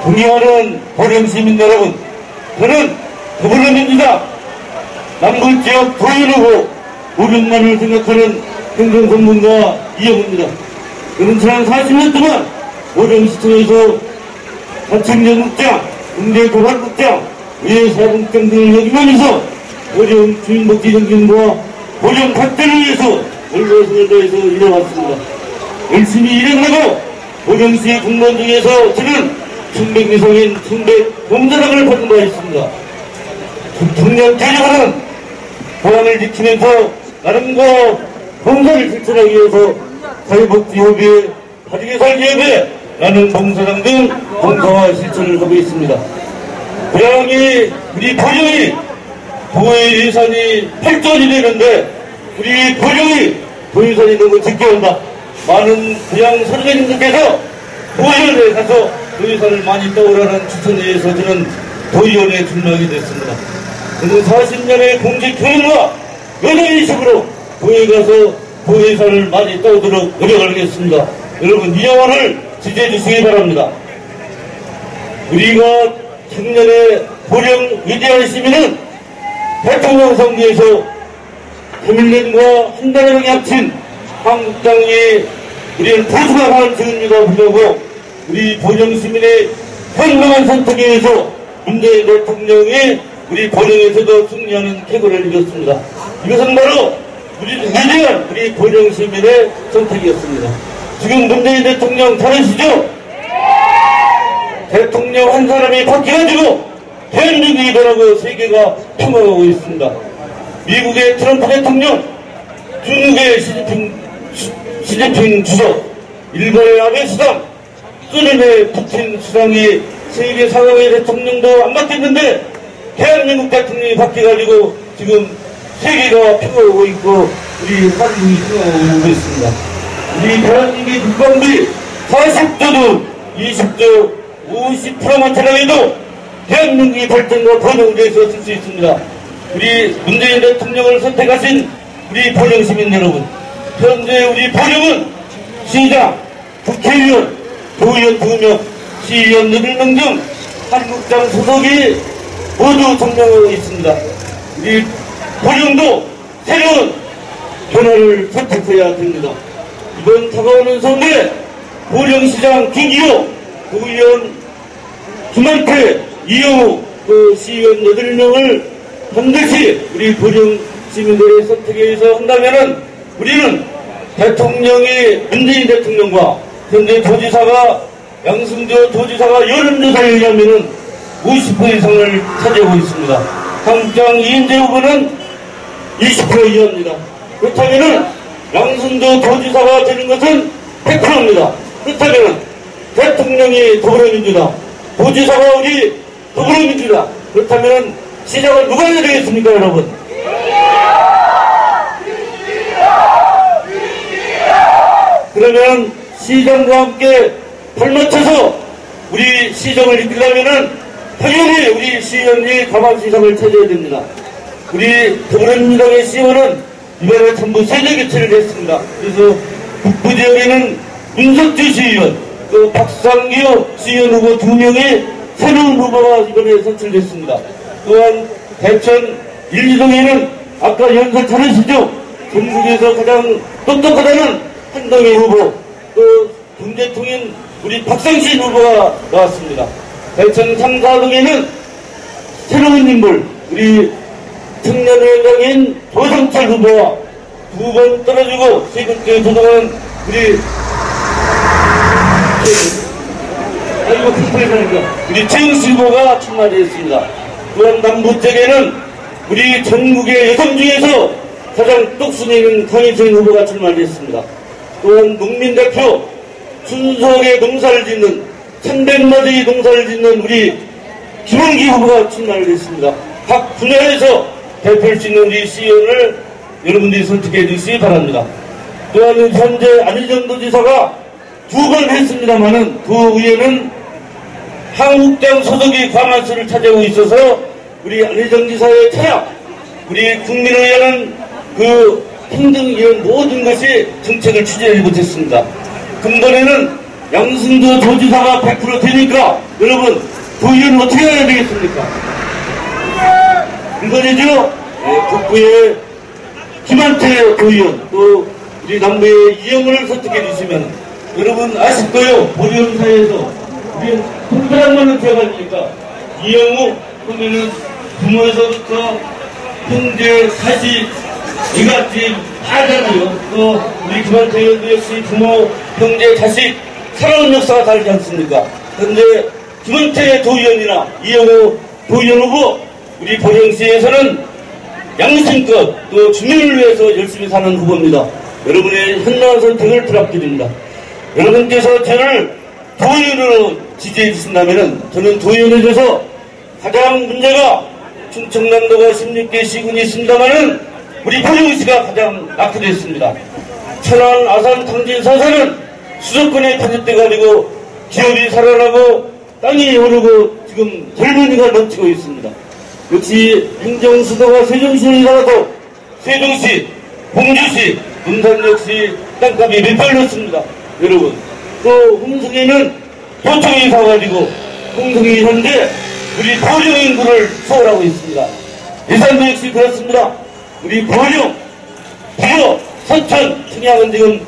존경하는 보령시민 여러분, 저는 더불어민주당 남부지역 도의원 후보 500만을 생각하는 행정전문가 이영우입니다. 저는 지난 40년 동안 보령시청에서 자책연극장, 국내도발극장, 의회사무국장 등을 역임하면서 보령 주민복지 정진과 보령 발전을 위해서 열과성을 다해서 일해왔습니다. 열심히 일해나고 보령시 공무원 중에서 저는 1100 이상인 1100 봉사장을 받은 바 있습니다. 청년 대적으로는 보안을 지키면서 나름과 봉사를 실천하기 위해서 사회복지협의회, 가족의살기협의회, 나는 봉사장 등 봉사와 실천을 하고 있습니다. 고향이, 우리 보령이 도의 예산이 8조 원이 되는데 우리 보령이 도예산이 너무 적게 온다. 많은 고향 선생님들께서 도의원에 가서 도예산을 많이 떠오라는 추천에 의해서 저는 도의원에 출마하게 됐습니다. 저는 40년의 공직 경험과 연예인식으로 도에 가서 도예산을 많이 떠오도록 노력하겠습니다. 여러분 이 영화를 지지해 주시기 바랍니다. 우리가 작년에 보령 위대한 시민은 대통령 선거에서 국민과 한나라당이 합친 한국당이 우리는 보수가 강한 지금입니다. 불구하고 우리 보령 시민의 현명한 선택에 의해서 문재인 대통령이 우리 보령에서도 승리하는 쾌거를 이뤘습니다. 이것은 바로 위대한 우리 보령 시민의 선택이었습니다. 지금 문재인 대통령 잘 아시죠? 대통령 한 사람이 바뀌어가지고 대한민국이 변하고 세계가 평화하고 있습니다. 미국의 트럼프 대통령, 중국의 시진핑 주석, 일본의 아베 수상, 소련의 푸틴 수상이 세계 상황의 대통령도 안 바뀌었는데 대한민국 대통령이 바뀌어가지고 지금 세계가 평화하고 있고 우리 한국이 평화하고 있습니다. 우리 대한민국의 국방비 40조 돈, 20조, 50%만 절약해도 대한민국의 발전과 번영을 위해서 쓸 수 있습니다. 우리 문재인 대통령을 선택하신 우리 보령 시민 여러분, 현재 우리 보령은 시장, 국회의원, 도의원 2명, 시의원 8명 등 한국당 소속이 모두 점령하고 있습니다. 우리 보령도 새로운 변화를 선택해야 됩니다. 이번 다가오는 선거에 보령시장 김기호, 도의원 김한태, 이영우, 또 시의원 8명을 반드시 우리 보령 시민들의 선택에 의해서 한다면은 우리는 대통령이 문재인 대통령과 현재 도지사가 양승조 도지사가 여론조사에 의하면은 50% 이상을 차지하고 있습니다. 한국당 이인재 후보는 20% 이하입니다. 그렇다면은 양승조 도지사가 되는 것은 100%입니다. 그렇다면은 대통령이 더불어민주당, 도지사가 우리 더불어민주당, 그렇다면 시장을 누가 해야 되겠습니까, 여러분? 그러면 시장과 함께 발맞춰서 우리 시정을 이끌려면은 당연히 우리 시의원이 가방시장을 차지해야 됩니다. 우리 더불어민주당의 시의원은 이번에 전부 세대 교체를 했습니다. 그래서 북부 지역에는 문석주 시의원, 또 박상규 시의원 후보 2명의 새로운 후보가 이번에 선출됐습니다. 또한 대천 1, 2동에는 아까 연설 잘하시죠? 전국에서 가장 똑똑하다는 한동희 후보, 또 경제통인 우리 박상신 후보가 나왔습니다. 대천 3, 4동에는 새로운 인물, 우리 청년위원장인 조성철 후보와 2번 떨어지고 3번째 도동한 우리 우리 최영수 후보가 출마되었습니다. 또한 남부 쪽에는 우리 전국의 여성 중에서 가장 똑순이 있는 강희정 후보가 출마되었습니다. 또한 농민대표 순수하게 농사를 짓는 300마디 농사를 짓는 우리 김원기 후보가 출마를 했습니다. 각 분야에서 대표할 수 있는 우리 시의원을 여러분들이 선택해 주시기 바랍니다. 또한 현재 안희정 도지사가 2번 했습니다만은 그 의회는 한국당 소속이 과반수를 차지하고 있어서 우리 안희정 지사의 타락, 우리 국민을 위한 그 행정 이런 모든 것이 정책을 추진하지 못했습니다. 근본에는 양승조 도지사가 100% 되니까 여러분 도의원은 어떻게 해야 되겠습니까? 근본이죠? 네, 북부의 김한태 도의원, 또 우리 남부의 이영호를 선택해 주시면 여러분 아실 거예요. 보령사에서 우리 통사랑만은 기억하니까 이영호 하면은 부모에서부터 형제, 사시, 이같이 하잖아요. 또 우리 김한태 의원도 역시 부모, 형제, 자식 살아온 역사가 다르지 않습니까? 그런데 김한태 도의원이나 이영호 도의원 후보 우리 보령시에서는 양심껏 또 주민을 위해서 열심히 사는 후보입니다. 여러분의 현명한 선택을 부탁드립니다. 여러분께서 저를 도의원으로 지지해 주신다면 저는 도의원에 대해서 가장 문제가 충청남도가 16개 시군이 있습니다만은 우리 보령시가 가장 낙후됐습니다. 천안, 아산, 당진, 사산은 수도권에 편입돼가지고 기업이 살아나고 땅이 오르고 지금 젊은이가 넘치고 있습니다. 역시 행정수도가 세종시이라도 세종시, 공주시, 군산 역시 땅값이 몇 배 올랐습니다. 여러분 또 홍성에는 도청이 사가지고 홍성이 현재 우리 보령 인구를 소홀하고 있습니다. 예산도 역시 그렇습니다. 우리 보령, 부여, 서천, 청양은 지금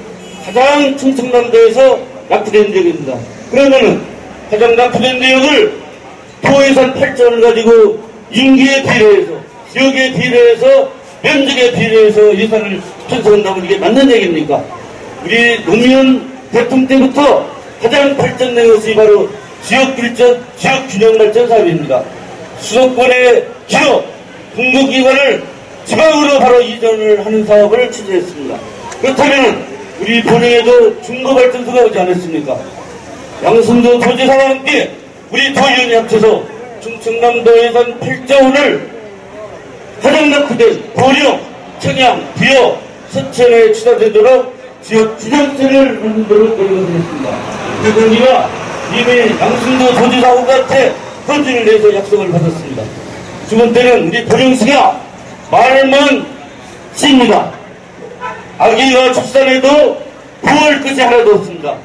가장 충청남도에서 낙후된 지역입니다. 그러면은 가장 낙후된 지역을 도예산 8조를 가지고 인기에 비례해서, 지역에 비례해서, 면적에 비례해서 예산을 편성한다면 이게 맞는 얘기입니까? 우리 노무현 대통령 때부터 가장 발전된 것이 바로 지역 균형 발전 사업입니다. 수도권의 기업, 공공기관을 지방으로 바로 이전을 하는 사업을 추진했습니다. 그렇다면 우리 보령에도 중고발전소가 오지 않았습니까? 양승도 도지사와 함께 우리 도의원이 합쳐서 충청남도 예산 8조 원을 가장 낙후된 보령, 청양, 부여, 서천에 추가되도록 지역 균형제를 만들도록 노력하겠습니다. 그러니까 이미 양승도 도지사 후보한테 헌지를 내서 약속을 받았습니다. 두 번째는 우리 보령시가 말만 씁니다. 아기가 출산해도 9월 끝이 하나도 없습니다.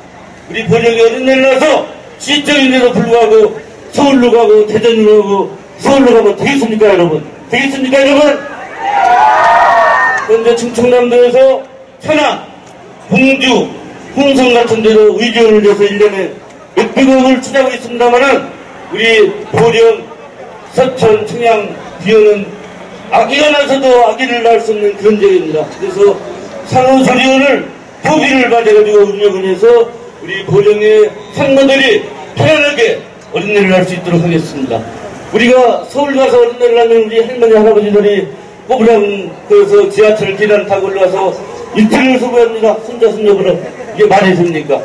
우리 보령이 어린애를 낳아서 시청인데도 불구하고 서울로 가고 대전으로 가고 서울로 가면 되겠습니까 여러분? 되겠습니까 여러분? 그런데 충청남도에서 천안, 공주, 홍성 같은 데도 의지원을 해서 1년에 몇백억을 투자하고 있습니다만은 우리 보령, 서천, 청양, 비어는 아기가 나서도 아기를 낳을 수 없는 그런 지역입니다. 그래서 산후조리원을 포비를 가져가지고 운영을 해서 우리 보령의 산모들이 편안하게 어린이를 낳을 수 있도록 하겠습니다. 우리가 서울 가서 어린이를 낳으면 우리 할머니, 할아버지들이 꼬부랑 그래서 지하철 계단 타고 올라와서 이틀을 수고합니다. 손자, 손녀보러. 이게 말이 됩니까?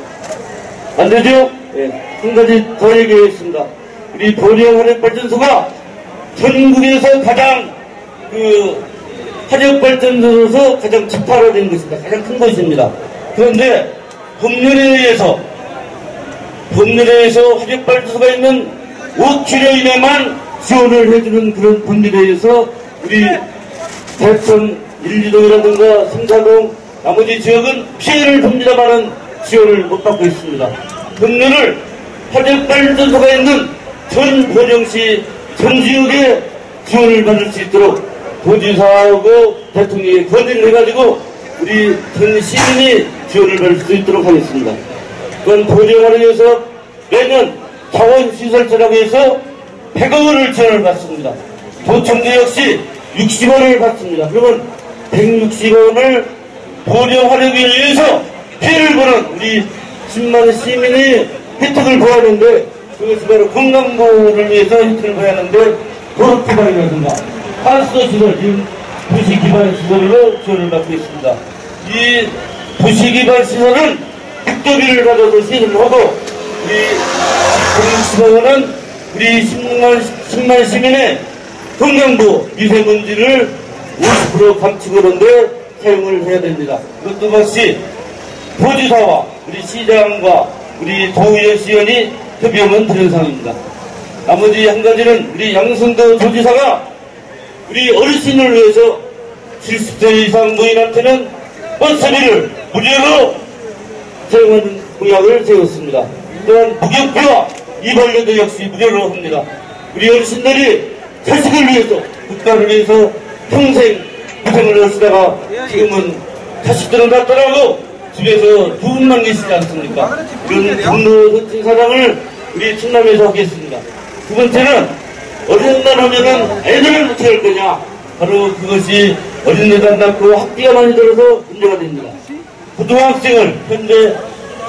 안 되죠? 네. 한 가지 더 얘기하겠습니다. 우리 보령 화력발전소가 전국에서 가장 화력발전소에서 가장 집화로된 것입니다. 가장 큰 것입니다. 그런데 법률에 의해서 화력발전소가 있는 5km 이내만 지원을 해주는 그런 법률에 의해서 우리 대천 1, 2동이라든가 성사동 나머지 지역은 피해를 봅니다만은 지원을 못 받고 있습니다. 법률을 화력발전소가 있는 전 보령시 전 지역에 지원을 받을 수 있도록 도지사하고 대통령이 건의를 해가지고 우리 전 시민이 지원을 받을 수 있도록 하겠습니다. 또한 보령을 위해서 매년 자원시설처라고 해서 100억원을 지원을 받습니다. 도청도 역시 60원을 받습니다. 그러면 160원을 보령 화력을 위해서 피해를 보는 우리 10만 시민이 혜택을 보아야 하는데 그것이 바로 건강보호를 위해서 혜택을 보아야 하는데 도로기반이라든가 하수도시설, 도시기반시설로 지원을 받고 있습니다. 이 도시기반시설은 국도비를 받아서 시행을 하고 우리 160억원은 우리 10만 시민의 건강보호, 미세먼지를 50% 감축하는데 사용을 해야 됩니다. 그것도 역시 도지사와 우리 시장과 우리 도의회 시의원이 협의하면 되는 상황입니다. 나머지 한 가지는 우리 양승도 도지사가 우리 어르신을 위해서 70세 이상 노인한테는 버스비를 무료로 사용하는 공약을 세웠습니다. 또한 목욕비와 이발료도 역시 무료로 합니다. 우리 어르신들이 자식을 위해서 국가를 위해서 평생 고생을 하시다가 지금은 자식들은 다 떠나고 집에서 두 분만 계시지 않습니까? 이런 분노 선진 사랑을 우리 충남에서 하겠습니다. 두 번째는 어린이날 하면은 애들을 어떻게 할 거냐? 바로 그것이 어린이날 안 낳고 학비가 많이 들어서 문제가 됩니다. 고등학생을 현재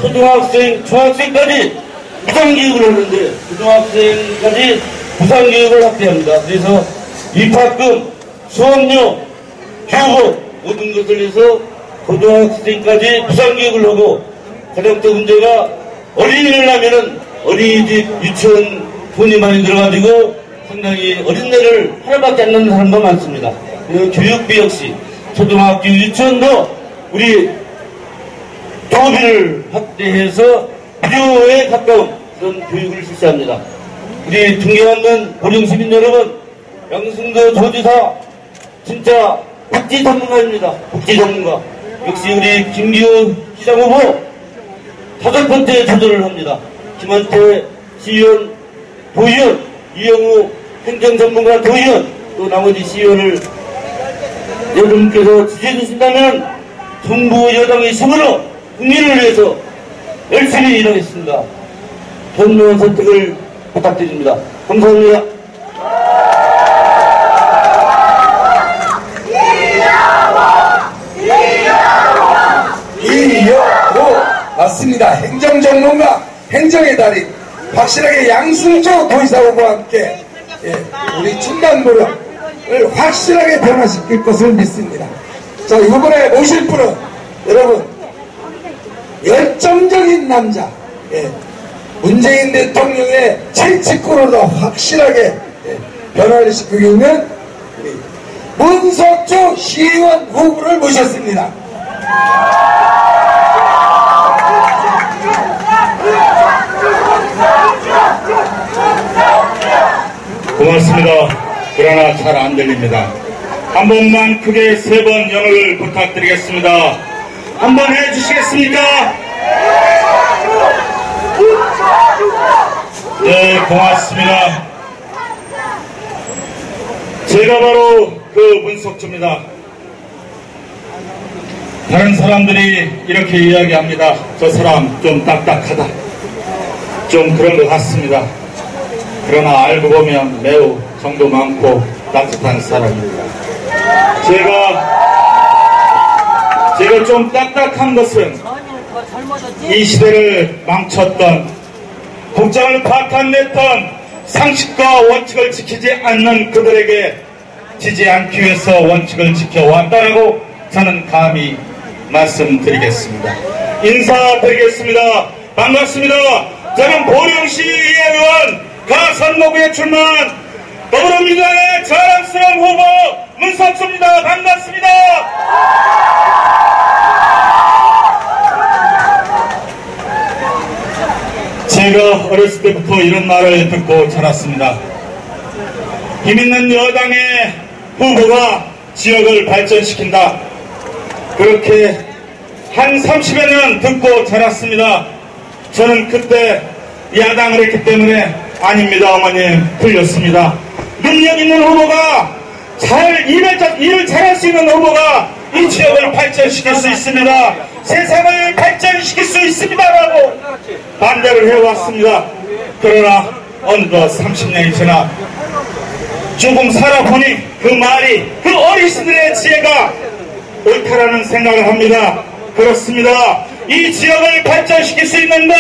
초등학생, 중학생까지 무상교육을 하는데 고등학생까지 무상교육을 확대합니다. 그래서 입학금, 수업료, 교복 모든 것을 해서 고등학생까지 무상교육을 하고 가장 또 문제가 어린이를 하면은 어린이집 유치원 돈이 많이 들어가지고 상당히 어린애를 하나밖에 안 낳는 사람도 많습니다. 그리고 교육비 역시 초등학교 유치원도 우리 교비를 확대해서 무료에 가까운 그런 교육을 실시합니다. 우리 존경하는 고령 시민 여러분, 양승도 도지사 진짜 복지 전문가입니다. 복지 전문가. 역시 우리 김기호 시장 후보 5번째 도전을 합니다. 김한태 시의원, 도의원, 이영우 행정전문가 도의원, 또 나머지 시의원을 여러분께서 지지해 주신다면 정부 여당의 힘으로 국민을 위해서 열심히 일하겠습니다. 현명한 선택을 부탁드립니다. 감사합니다. 이영호 맞습니다. 행정전문가, 행정의 달인, 확실하게 양승조 도지사 후보와 함께 우리 충남도를 확실하게 변화시킬 것을 믿습니다. 자, 이번에 모실 분은 여러분 열정적인 남자, 문재인 대통령의 채찍으로도 확실하게 변화를 시키고 있는 우리 문석주 시의원 후보를 모셨습니다. 고맙습니다. 그러나 잘 안 들립니다. 한 번만 크게 3번 연호를 부탁드리겠습니다. 한번 해주시겠습니까? 네, 고맙습니다. 제가 바로 그 문석주입니다. 다른 사람들이 이렇게 이야기합니다. 저 사람 좀 딱딱하다, 좀 그런 것 같습니다. 그러나 알고 보면 매우 정도 많고 따뜻한 사람입니다. 제가 좀 딱딱한 것은 이 시대를 망쳤던, 국정을 파탄냈던 상식과 원칙을 지키지 않는 그들에게 지지 않기 위해서 원칙을 지켜왔다라고 저는 감히 말씀드리겠습니다. 인사드리겠습니다. 반갑습니다. 저는 보령시 의원 가선목구에 출마한 더불어민주당의 자랑스러운 후보 문석주입니다. 반갑습니다. 제가 어렸을 때부터 이런 말을 듣고 자랐습니다. 힘있는 여당의 후보가 지역을 발전시킨다. 그렇게 한 30여 년 듣고 자랐습니다. 저는 그때 야당을 했기 때문에 아닙니다, 어머님. 틀렸습니다. 능력 있는 후보가 일을 잘할 수 있는 후보가 이 지역을 발전시킬 수 있습니다. 세상을 발전시킬 수 있습니다라고 반대를 해왔습니다. 그러나 어느덧 30년이 지나 조금 살아보니 그 말이, 그 어르신들의 지혜가 옳다라는 생각을 합니다. 그렇습니다. 이 지역을 발전시킬 수 있는 건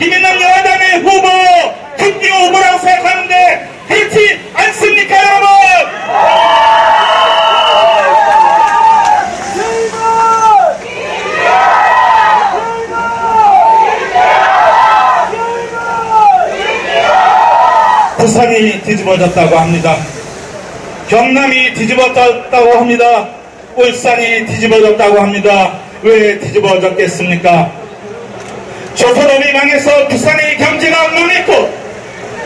힘있는 여당의 후보, 김기호 후보라고 생각하는데 그렇지 않습니까, 여러분? 부산이 뒤집어졌다고 합니다. 경남이 뒤집어졌다고 합니다. 울산이 뒤집어졌다고 합니다. 왜 뒤집어졌겠습니까? 조선업이 망해서 부산의 경제가 망했고,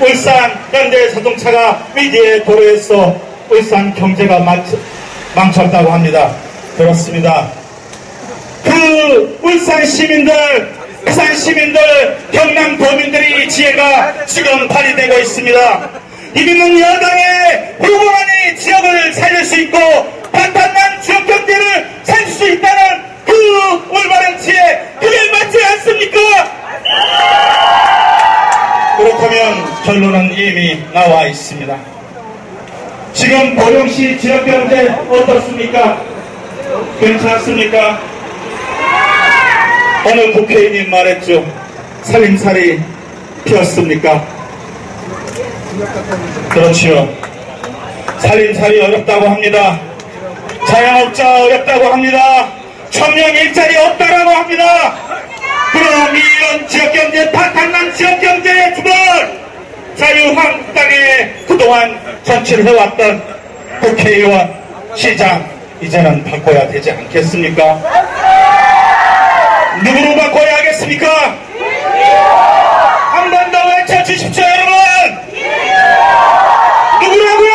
울산 현대 자동차가 위기에 도래해서 울산 경제가 망쳤다고 합니다. 그렇습니다. 그 울산 시민들, 부산 시민들, 경남 도민들의 지혜가 지금 발휘되고 있습니다. 이기는 여당의 후보만이 지역을 살릴 수 있고 파탄난 지역 경제를 살릴 수 있다는 그 올바른 지혜, 그게 맞지 않습니까? 그렇다면 결론은 이미 나와 있습니다. 지금 보령시 지역경제 어떻습니까? 괜찮습니까? 어느 국회의원이 말했죠. 살림살이 피었습니까? 그렇지요. 살림살이 어렵다고 합니다. 자영업자 어렵다고 합니다. 청년 일자리 없다라고 합니다. 그럼 이런 지역경제, 파탄난 지역경제의 주범, 자유한국당에 그동안 정치를 해왔던 국회의원, 시장, 이제는 바꿔야 되지 않겠습니까? 누구로 바꿔야 하겠습니까? 한 번 더 외쳐주십시오, 여러분! 누구라고요?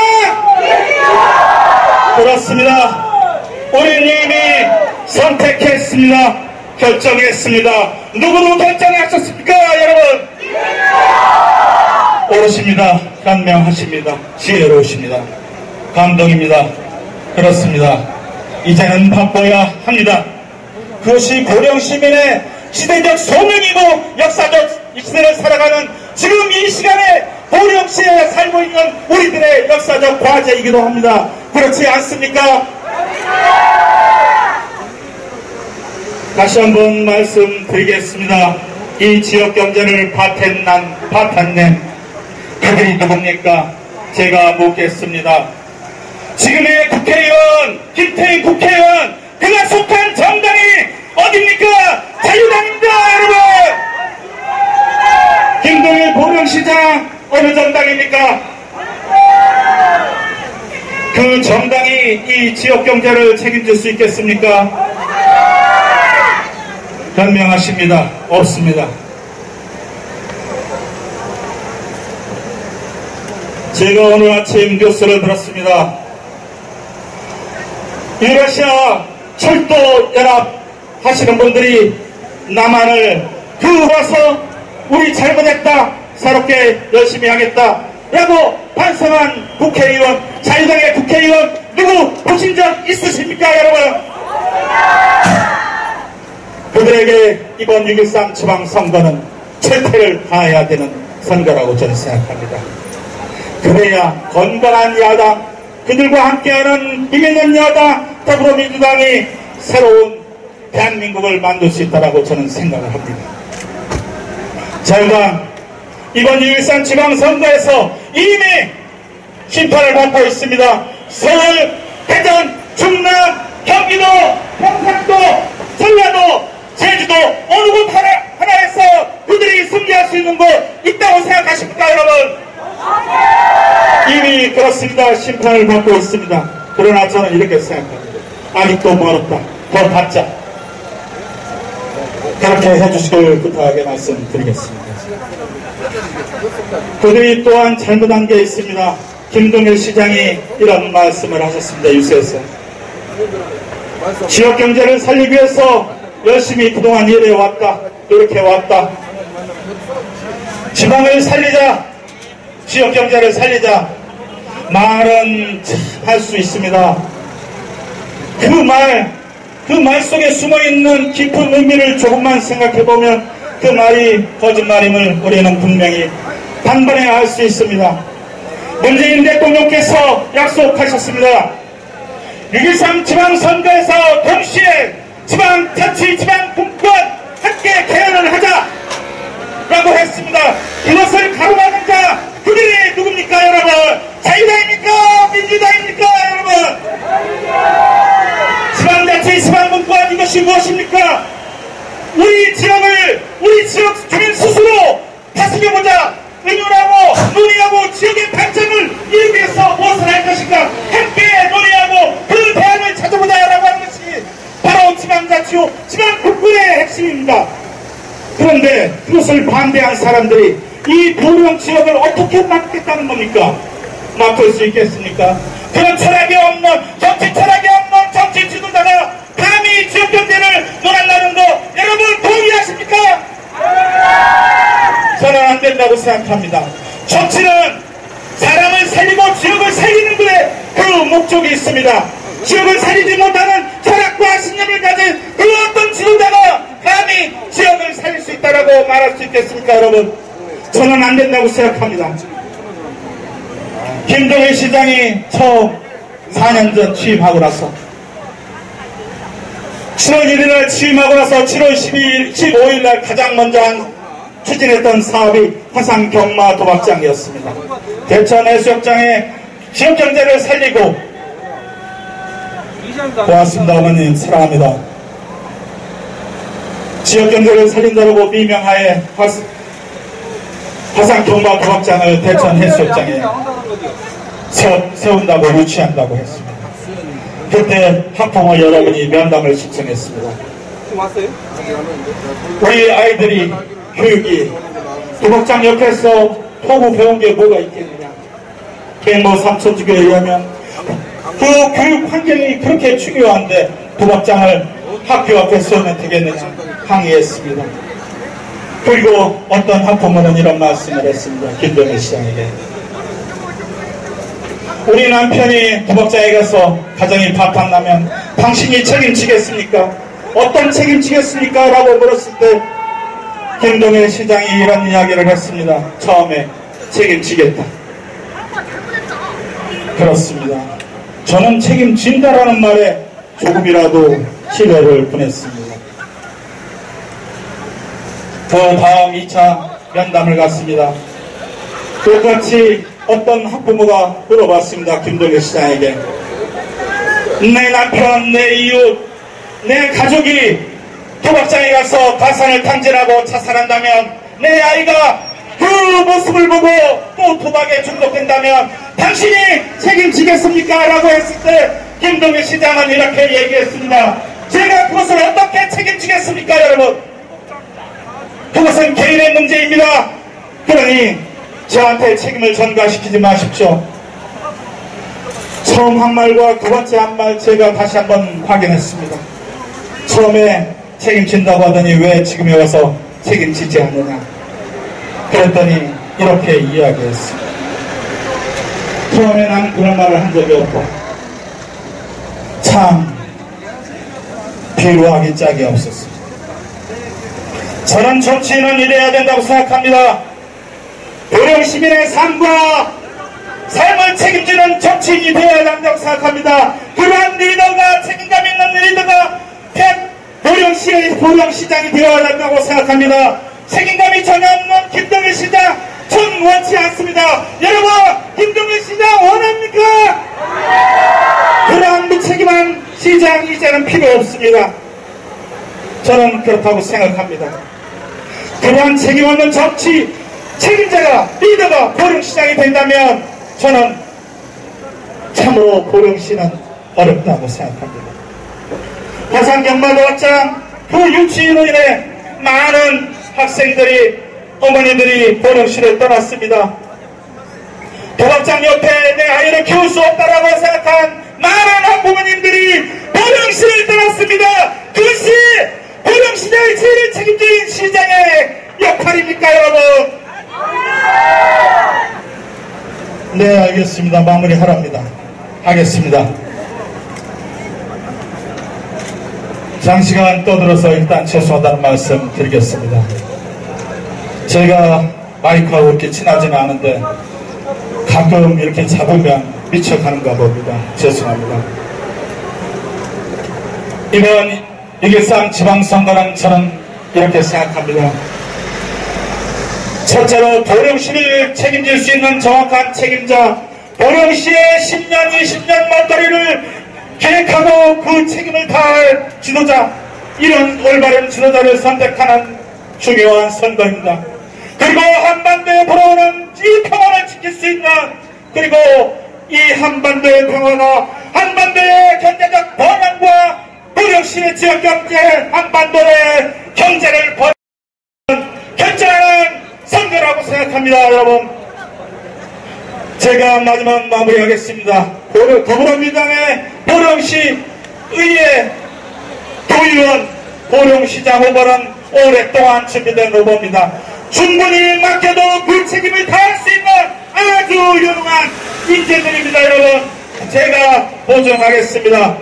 그렇습니다. 우리는 이미 선택했습니다. 결정했습니다. 누구로 결정하셨습니까, 여러분? 옳으십니다. 현명하십니다. 지혜로우십니다. 감동입니다. 그렇습니다. 이제는 바꿔야 합니다. 그것이 보령 시민의 시대적 소명이고 역사적 이 시대를 살아가는 지금 이 시간에 보령시에 살고 있는 우리들의 역사적 과제이기도 합니다. 그렇지 않습니까? 다시 한번 말씀드리겠습니다. 이 지역 경제를 파탄낸 그들이 누굽니까? 제가 묻겠습니다. 지금의 국회의원, 김태희 국회의원, 그가 속한 정당이 어딥니까? 자유당입니다, 여러분! 김동일 보령시장 어느 정당입니까? 그 정당이 이 지역 경제를 책임질 수 있겠습니까? 현명하십니다. 없습니다. 제가 오늘 아침 뉴스를 들었습니다. 유라시아 철도 연합 하시는 분들이 남한을 와서 우리 잘못했다, 새롭게 열심히 하겠다 라고 반성한 국회의원, 자유당의 국회의원 누구 보신 적 있으십니까, 여러분? 그들에게 이번 6.13 지방선거는 철퇴를 다해야 되는 선거라고 저는 생각합니다. 그래야 건강한 야당, 그들과 함께하는 힘있는 여당 더불어민주당이 새로운 대한민국을 만들 수 있다고 저는 생각을 합니다. 자유당 이번 6.13 지방선거에서 이미 심판을 받고 있습니다. 서울, 대전, 충남, 경기도, 경상도, 전라도, 제주도 어느 곳 하나에서 그들이 승리할 수 있는 곳 있다고 생각하십니까, 여러분? 이미 그렇습니다. 심판을 받고 있습니다. 그러나 저는 이렇게 생각합니다. 아직도 멀었다. 더 받자. 그렇게 해주시길 부탁하게 말씀드리겠습니다. 그들이 또한 잘못한 게 있습니다. 김동일 시장이 이런 말씀을 하셨습니다. 뉴스에서. 지역경제를 살리기 위해서 열심히 그동안 일해왔다. 이렇게 왔다. 지방을 살리자. 지역경제를 살리자. 말은 할 수 있습니다. 그 말 속에 숨어있는 깊은 의미를 조금만 생각해보면 그 말이 거짓말임을 우리는 분명히 단번에 알 수 있습니다. 문재인 대통령께서 약속하셨습니다. 6.13 지방선거에서 동시에 지방자치, 지방분권 함께 개헌을 하자 라고 했습니다. 그것을 가로막은 자 그들이 누굽니까, 여러분? 자유당입니까? 민주당입니까, 여러분? 지방자치, 지방분권 이것이 무엇입니까? 우리 지역 주민 스스로 다스려보자. 의논하고 논의하고 지역의 발전을 이루기 위해서 무엇을 할 것인가 함께 논의하고 그 대안을 찾아보자라고 하는 것이 바로 지방자치요 지방분권의 핵심입니다. 그런데 그것을 반대한 사람들이 이 보령 지역을 어떻게 맡겠다는 겁니까? 맡을 수 있겠습니까? 그런 철학이 없는, 정치 철학이 없는 정치 지도자가 감히 지역경제를 논한다는 거 여러분 동의하십니까? 저는 안 된다고 생각합니다. 정치는 사람을 살리고 지역을 살리는 것에 그 목적이 있습니다. 지역을 살리지 못하는 철학과 신념을 가진 그 어떤 지도자가 감히 지역을 살릴 수 있다라고 말할 수 있겠습니까, 여러분? 저는 안 된다고 생각합니다. 김동일 시장이 처음 4년 전 취임하고 나서 7월 1일날 취임하고 나서 7월 15일날 가장 먼저 추진했던 사업이 화산 경마 도박장이었습니다. 대천 해수욕장의 지역경제를 살리고, 고맙습니다. 어머님 사랑합니다. 지역경제를 살린다고 미명하에 화산 경마 도박장을 대천 해수욕장에 세운다고 유치한다고 했습니다. 그때 학부모 여러분이 면담을 신청했습니다. 우리 아이들이 교육이 도박장 옆에서 토부 배운 게 뭐가 있겠느냐. 갱모 삼천주교에 의하면 그 교육 환경이 그렇게 중요한데 도박장을 학교 앞에 세우면 되겠느냐 항의했습니다. 그리고 어떤 학부모는 이런 말씀을 했습니다. 김동일 시장에게. 우리 남편이 도박장에 가서 가정이 파탄나면 당신이 책임지겠습니까? 어떤 책임지겠습니까? 라고 물었을 때 김동일 시장이 이런 이야기를 했습니다. 처음에 책임지겠다. 그렇습니다. 저는 책임진다라는 말에 조금이라도 신뢰를 보냈습니다. 그 다음 2차 면담을 갔습니다. 똑같이 어떤 학부모가 물어봤습니다. 김동일 시장에게. 내 남편, 내 이웃, 내 가족이 도박장에 가서 가산을 탕진하고 자살한다면, 내 아이가 그 모습을 보고 또 도박에 중독된다면 당신이 책임지겠습니까? 라고 했을 때 김동일 시장은 이렇게 얘기했습니다. 제가 그것을 어떻게 책임지겠습니까, 여러분? 그것은 개인의 문제입니다. 그러니 저한테 책임을 전가시키지 마십시오. 처음 한 말과 두 번째 한 말 제가 다시 한번 확인했습니다. 처음에 책임진다고 하더니 왜 지금에 와서 책임지지 않느냐. 그랬더니 이렇게 이야기했습니다. 처음에 난 그런 말을 한 적이 없고 참 비루하기 짝이 없었습니다. 저는 정치인은 이래야 된다고 생각합니다. 도령 시민의 삶과 삶을 책임지는 정치인이 되어야 한다고 생각합니다. 그러한 리더가, 책임감 있는 리더가 도령시장이 되어야 한다고 생각합니다. 책임감이 전혀 없는 김동일 시장, 전 원치 않습니다. 여러분, 김동일 시장 원합니까? 그러한 무책임한 시장 이제는 필요 없습니다. 저는 그렇다고 생각합니다. 그러한 책임 없는 정치, 책임자가, 리더가 보령시장이 된다면 저는 참으로 보령시는 어렵다고 생각합니다. 화산경마도박장 그 유치인으로 인해 많은 학생들이, 어머니들이 보령시를 떠났습니다. 도박장 옆에 내 아이를 키울 수 없다라고 생각한 많은 학부모님들이 보령시를 떠났습니다. 그것이 보령시장의 제일 책임진 시장의 역할입니까, 여러분? 네, 알겠습니다. 마무리하랍니다. 하겠습니다. 장시간 떠들어서 일단 죄송하다는 말씀 드리겠습니다. 제가 마이크하고 이렇게 친하지는 않은데 가끔 이렇게 잡으면 미쳐가는가 봅니다. 죄송합니다. 이번 6.13 지방선거는 저는 이렇게 생각합니다. 첫째로 보령시를 책임질 수 있는 정확한 책임자, 보령시의 10년, 20년 먼거리를 계획하고 그 책임을 다할 지도자, 이런 올바른 지도자를 선택하는 중요한 선거입니다. 그리고 한반도에 불어오는 이 평화를 지킬 수 있는, 그리고 이 한반도의 평화가 한반도의 경제적 번영과 보령시의 지역경제, 한반도의 경제를 결정하는 선거라고 생각합니다. 여러분, 제가 마지막 마무리하겠습니다. 더불어민주당의 보령시 의회 도의원, 보령시장 후보는 오랫동안 준비된 후보입니다. 충분히 맡겨도 그 책임을 다할 수 있는 아주 유능한 인재들입니다. 여러분, 제가 보증하겠습니다.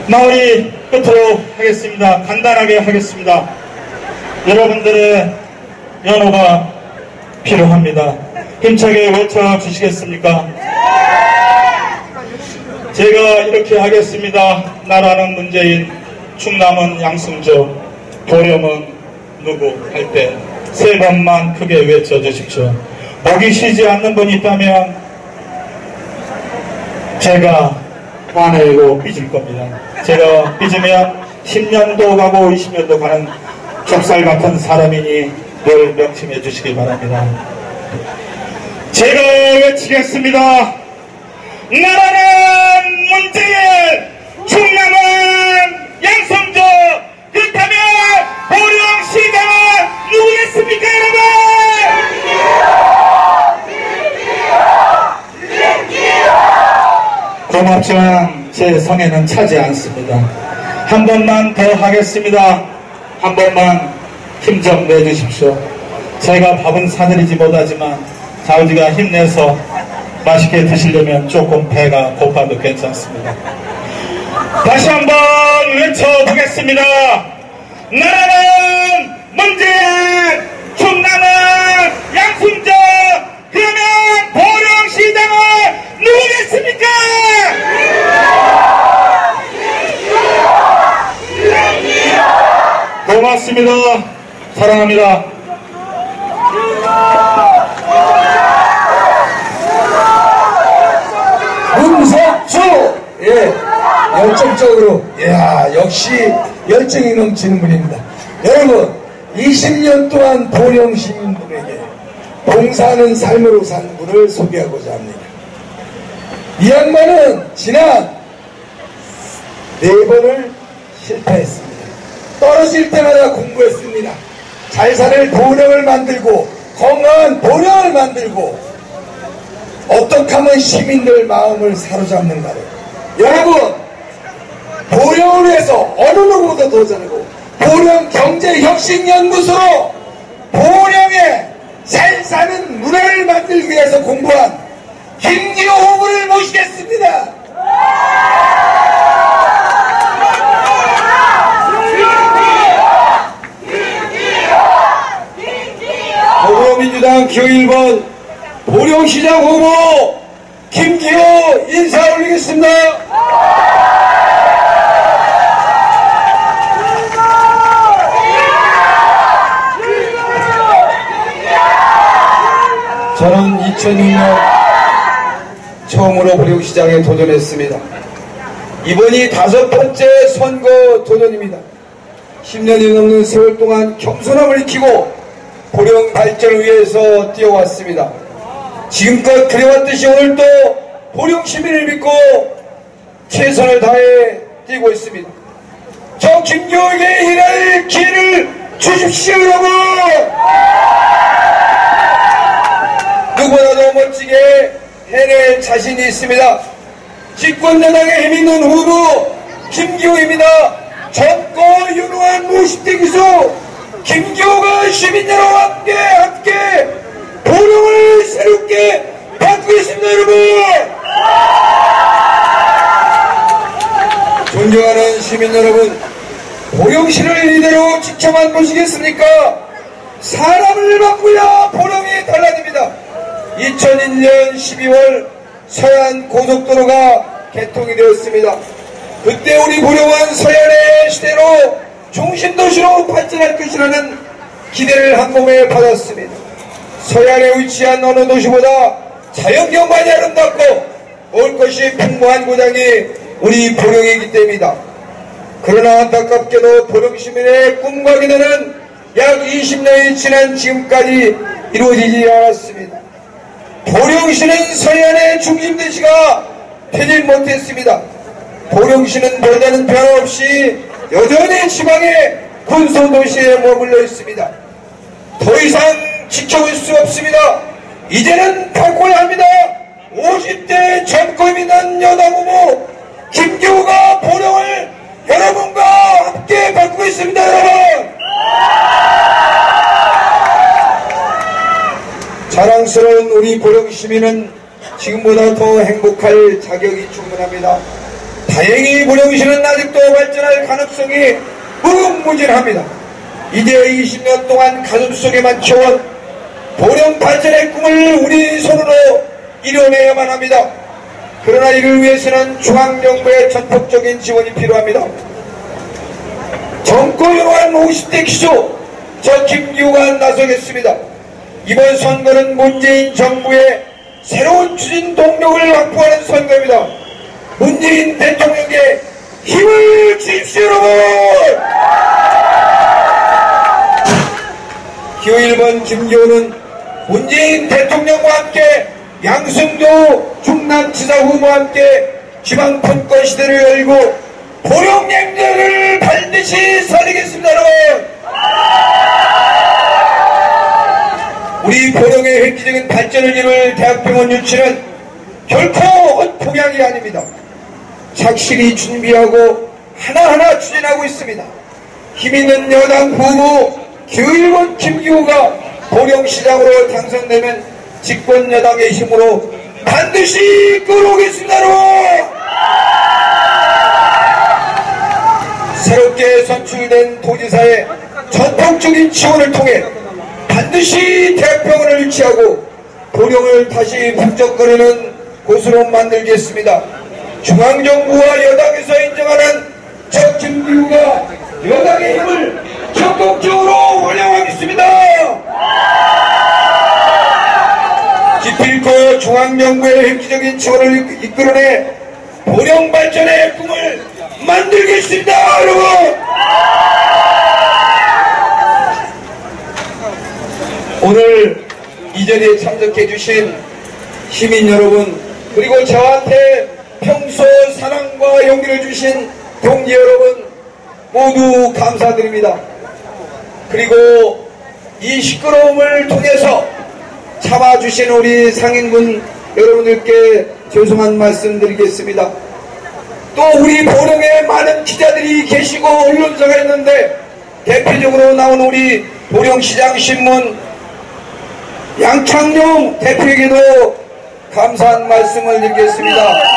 마무리 끝으로 하겠습니다. 간단하게 하겠습니다. 여러분들의 연호가 필요합니다. 힘차게 외쳐주시겠습니까? 제가 이렇게 하겠습니다. 나라는 문재인, 충남은 양승조, 도령은 누구 할 때 세 번만 크게 외쳐주십시오. 목이 쉬지 않는 분이 있다면 제가 화내고 삐질 겁니다. 제가 삐지면 10년도 가고 20년도 가는 좁쌀 같은 사람이니 늘 명심해 주시기 바랍니다. 제가 외치겠습니다. 나라는 문재인, 충남은 양성조, 그렇다면 보령시장은 누구겠습니까, 여러분? 고맙지만 제 성에는 차지 않습니다. 한 번만 더 하겠습니다. 한 번만 힘 좀 내주십시오. 제가 밥은 사드리지 못하지만 자우지가 힘내서 맛있게 드시려면 조금 배가 고파도 괜찮습니다. 다시 한번 외쳐보겠습니다. 나라는 문재인, 충남은 양승조, 그러면 보령시장은 누구겠습니까? 고맙습니다. 사랑합니다. 문석주! 예, 열정적으로, 이야, 역시 열정이 넘치는 분입니다. 여러분, 20년 동안 보령 시민분에게 봉사하는 삶으로 산 분을 소개하고자 합니다. 이 양반은 지난 4번을 실패했습니다. 떨어질 때마다 공부했습니다. 잘 살 보령을 만들고 건강한 보령을 만들고 어떻게 하면 시민들 마음을 사로잡는가를, 여러분 보령을 위해서 어느 누구보다 더 잘하고 보령경제혁신연구소로 보령에 잘 사는 문화를 만들기 위해서 공부한 김기호 후보를 모시겠습니다. 더불어민주당 기호 1번 보령시장 후보 김기호 인사 올리겠습니다. 저는 2006년 처음으로 보령시장에 도전했습니다. 이번이 5번째 선거 도전입니다. 10년이 넘는 세월 동안 겸손함을 익히고 보령 발전을 위해서 뛰어왔습니다. 지금껏 그래왔듯이 오늘도 보령 시민을 믿고 최선을 다해 뛰고 있습니다. 저 김기호에게 일할 기회를 주십시오, 여러분! 누구보다도 멋지게 해낼 자신이 있습니다. 집권여당의 힘있는 후보 김기호입니다. 젊고 유능한 50대 기수 김기호가 시민 여러분과 함께 보령을 새롭게 바꾸겠습니다, 여러분! 존경하는 시민 여러분, 보령시를 이대로 지켜만 보시겠습니까? 사람을 바꾸야 보령이 달라집니다. 2001년 12월 서해안 고속도로가 개통이 되었습니다. 그때 우리 보령은 서해안의 시대로 중심도시로 발전할 것이라는 기대를 한 몸에 받았습니다. 서해안에 위치한 어느 도시보다 자연경관이 아름답고 먹을 것이 풍부한 고장이 우리 보령이기 때문이다. 그러나 안타깝게도 보령 시민의 꿈과 기대는 약 20년이 지난 지금까지 이루어지지 않았습니다. 보령시는 서해안의 중심도시가 되질 못했습니다. 보령시는 별다른 변화 없이 여전히 지방의 군소도시에 머물러 있습니다. 더 이상 지켜볼 수 없습니다. 이제는 바꿔야 합니다. 50대 젊고 있는 여당 후보 김기호가 보령을 여러분과 함께 바꾸고 있습니다, 여러분! 자랑스러운 우리 보령 시민은 지금보다 더 행복할 자격이 충분합니다. 다행히 보령시는 아직도 발전할 가능성이 무궁무진합니다. 이제 20년 동안 가슴속에만 키워온 보령 발전의 꿈을 우리 손으로 이뤄내야만 합니다. 그러나 이를 위해서는 중앙정부의 전폭적인 지원이 필요합니다. 젊고 영한 50대 기수 저 김기호가 나서겠습니다. 이번 선거는 문재인 정부의 새로운 추진 동력을 확보하는 선거입니다. 문재인 대통령께 힘을 주십시오, 여러분! 기호 1번 김기호는 문재인 대통령과 함께 양승조 충남지사 후보와 함께 지방분권 시대를 열고 보령냉정을 반드시 살리겠습니다, 여러분! 우리 보령의 획기적인 발전을 이룰 대학병원 유치는 결코 헛포기이 아닙니다. 착실히 준비하고 하나하나 추진하고 있습니다. 힘있는 여당 후보 기호 1번 김기호가 보령시장으로 당선되면 집권 여당의 힘으로 반드시 끌어오겠습니다, 여러분! 새롭게 선출된 도지사의 전폭적인 지원을 통해 반드시 대학병원을 유치하고 보령을 다시 북적거리는 곳으로 만들겠습니다. 중앙정부와 여당에서 인정하는 저 김기호가 여당의 힘을 적극적으로 활용하겠습니다. 기필코 중앙정부의 획기적인 지원을 이끌어내 보령 발전의 꿈을 만들겠습니다, 여러분! 오늘 이 자리에 참석해 주신 시민 여러분, 그리고 저한테 평소 사랑과 용기를 주신 동지 여러분 모두 감사드립니다. 그리고 이 시끄러움을 통해서 참아주신 우리 상인분 여러분들께 죄송한 말씀 드리겠습니다. 또 우리 보령에 많은 기자들이 계시고 언론사가 있는데 대표적으로 나온 우리 보령시장 신문 양창용 대표에게도 감사한 말씀을 드리겠습니다.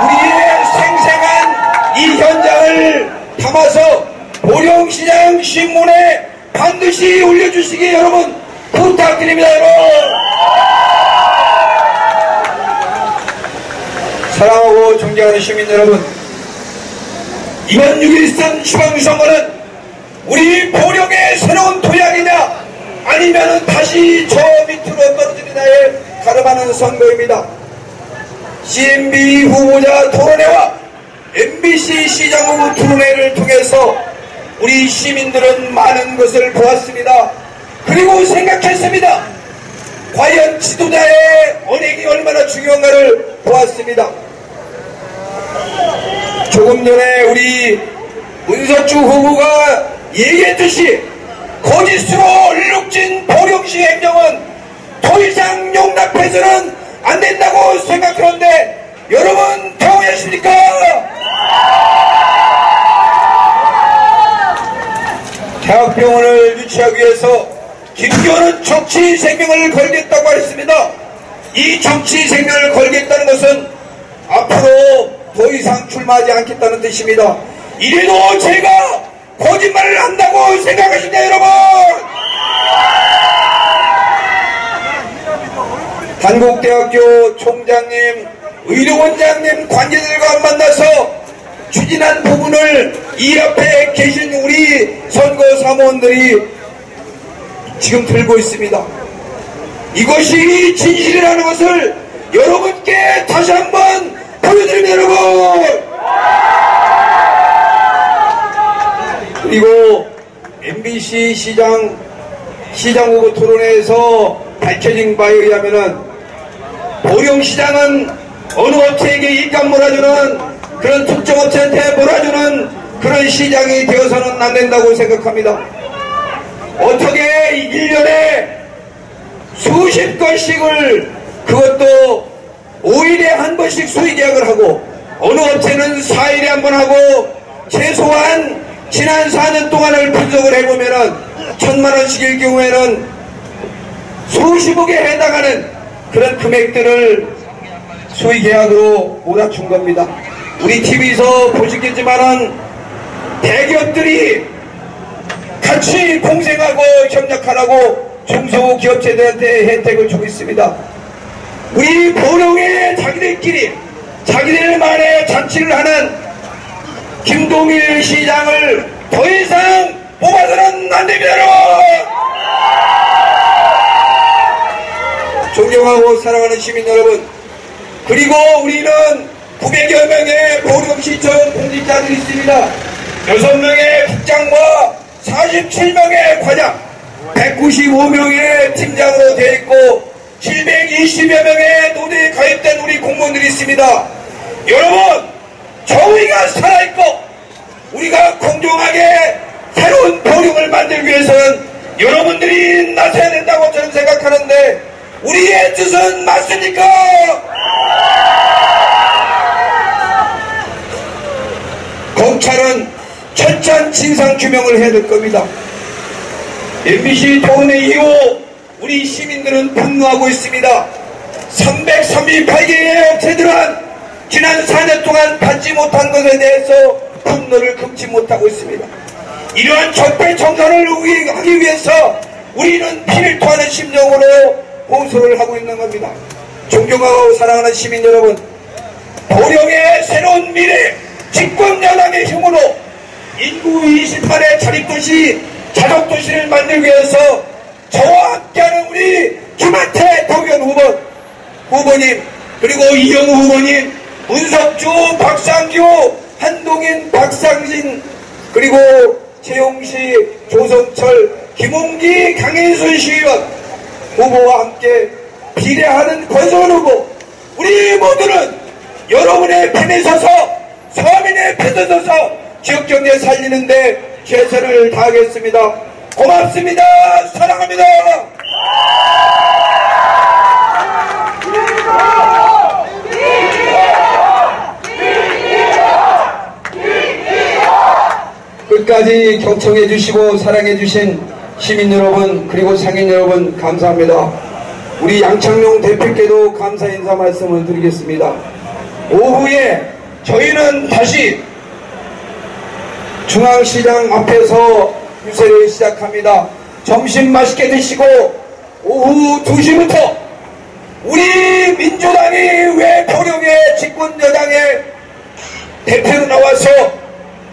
우리의 생생한 이 현장을 담아서 보령시장 신문에 반드시 올려주시기 여러분 부탁드립니다, 여러분. 사랑하고 존경하는 시민 여러분, 이번 6.13 지방선거는 우리 보령의 새로운 토양이냐 아니면은 다시 저 밑으로 떨어지느냐에 가름하는 선거입니다. CMB 후보자 토론회와 MBC 시장 후보 토론회를 통해서 우리 시민들은 많은 것을 보았습니다. 그리고 생각했습니다. 과연 지도자의 언행이 얼마나 중요한가를 보았습니다. 조금 전에 우리 문석주 후보가 얘기했듯이 거짓으로 얼룩진 보령시 행정은 더 이상 용납해서는 안 된다고 생각하는데 여러분 동의하십니까? 대학병원을 유치하기 위해서 김기호는 정치 생명을 걸겠다고 했습니다. 이 정치 생명을 걸겠다는 것은 앞으로 더 이상 출마하지 않겠다는 뜻입니다. 이래도 제가 거짓말을 한다고 생각하십니까, 여러분? 단국대학교 총장님, 의료원장님 관계들과 만나서 추진한 부분을 이 앞에 계신 우리 선거 사무원들이 지금 들고 있습니다. 이것이 진실이라는 것을 여러분께 다시 한번 보여드립니다, 여러분! 그리고 MBC 시장 후보 토론회에서 밝혀진 바에 의하면은 보령시장은 어느 업체에게 이익감 몰아주는 그런 특정 업체한테 몰아주는 그런 시장이 되어서는 안 된다고 생각합니다. 어떻게 1년에 수십 건씩을 그것도 5일에 한 번씩 수의계약을 하고 어느 업체는 4일에 한 번 하고 최소한 지난 4년 동안을 분석을 해보면은 1,000만원씩일 경우에는 수십억에 해당하는 그런 금액들을 수의계약으로 몰아준 겁니다. 우리 TV에서 보시겠지만은 대기업들이 같이 공생하고 협력하라고 중소기업체들한테 혜택을 주고 있습니다. 우리 보령에 자기들만의 잔치를 하는 김동일 시장을 더 이상 뽑아서는 안 됩니다, 여러분! 존경하고 사랑하는 시민 여러분, 그리고 우리는 900여 명의 보령시청 공직자들이 있습니다. 6명의 국장과 47명의 과장, 195명의 팀장으로 되어 있고 720여 명의 노조에 가입된 우리 공무원들이 있습니다. 여러분, 저희가 살아있고 우리가 공정하게 새로운 보령을 만들기 위해서는 여러분들이 나서야 된다고 저는 생각하는데 우리의 뜻은 맞습니까? 검찰은 철저한 진상규명을 해야 될 겁니다. MBC 토론회 이후 우리 시민들은 분노하고 있습니다. 338개의 업체들은 지난 4년 동안 받지 못한 것에 대해서 분노를 금치 못하고 있습니다. 이러한 적폐청산을 하기 위해서 우리는 피를 토하는 심정으로 호소를 하고 있는 겁니다. 존경하고 사랑하는 시민 여러분, 보령의 새로운 미래 집권여당의 힘으로 인구 20만의 자립도시, 자족도시를 만들기 위해서 저와 함께하는 우리 김한태 도의원 후보님, 그리고 이영우 후보님, 문석주, 박상규, 한동인, 박상진, 그리고 최용식, 조성철, 김홍기, 강인순 시의원 후보와 함께 비례하는 권성원 후보, 우리 모두는 여러분의 편에 서서, 서민의 편에 서서 지역경제 살리는데 최선을 다하겠습니다. 고맙습니다. 사랑합니다. 끝까지 경청해 주시고 사랑해 주신 시민 여러분, 그리고 상인 여러분, 감사합니다. 우리 양창룡 대표께도 감사 인사 말씀을 드리겠습니다. 오후에 저희는 다시 중앙시장 앞에서 유세를 시작합니다. 점심 맛있게 드시고 오후 2시부터 우리 민주당이 왜 보령의 집권여당의 대표로 나와서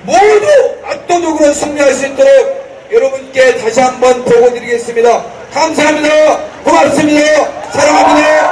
모두 압도적으로 승리할 수 있도록 여러분께 다시 한번 보고 드리겠습니다. 감사합니다. 고맙습니다. 사랑합니다.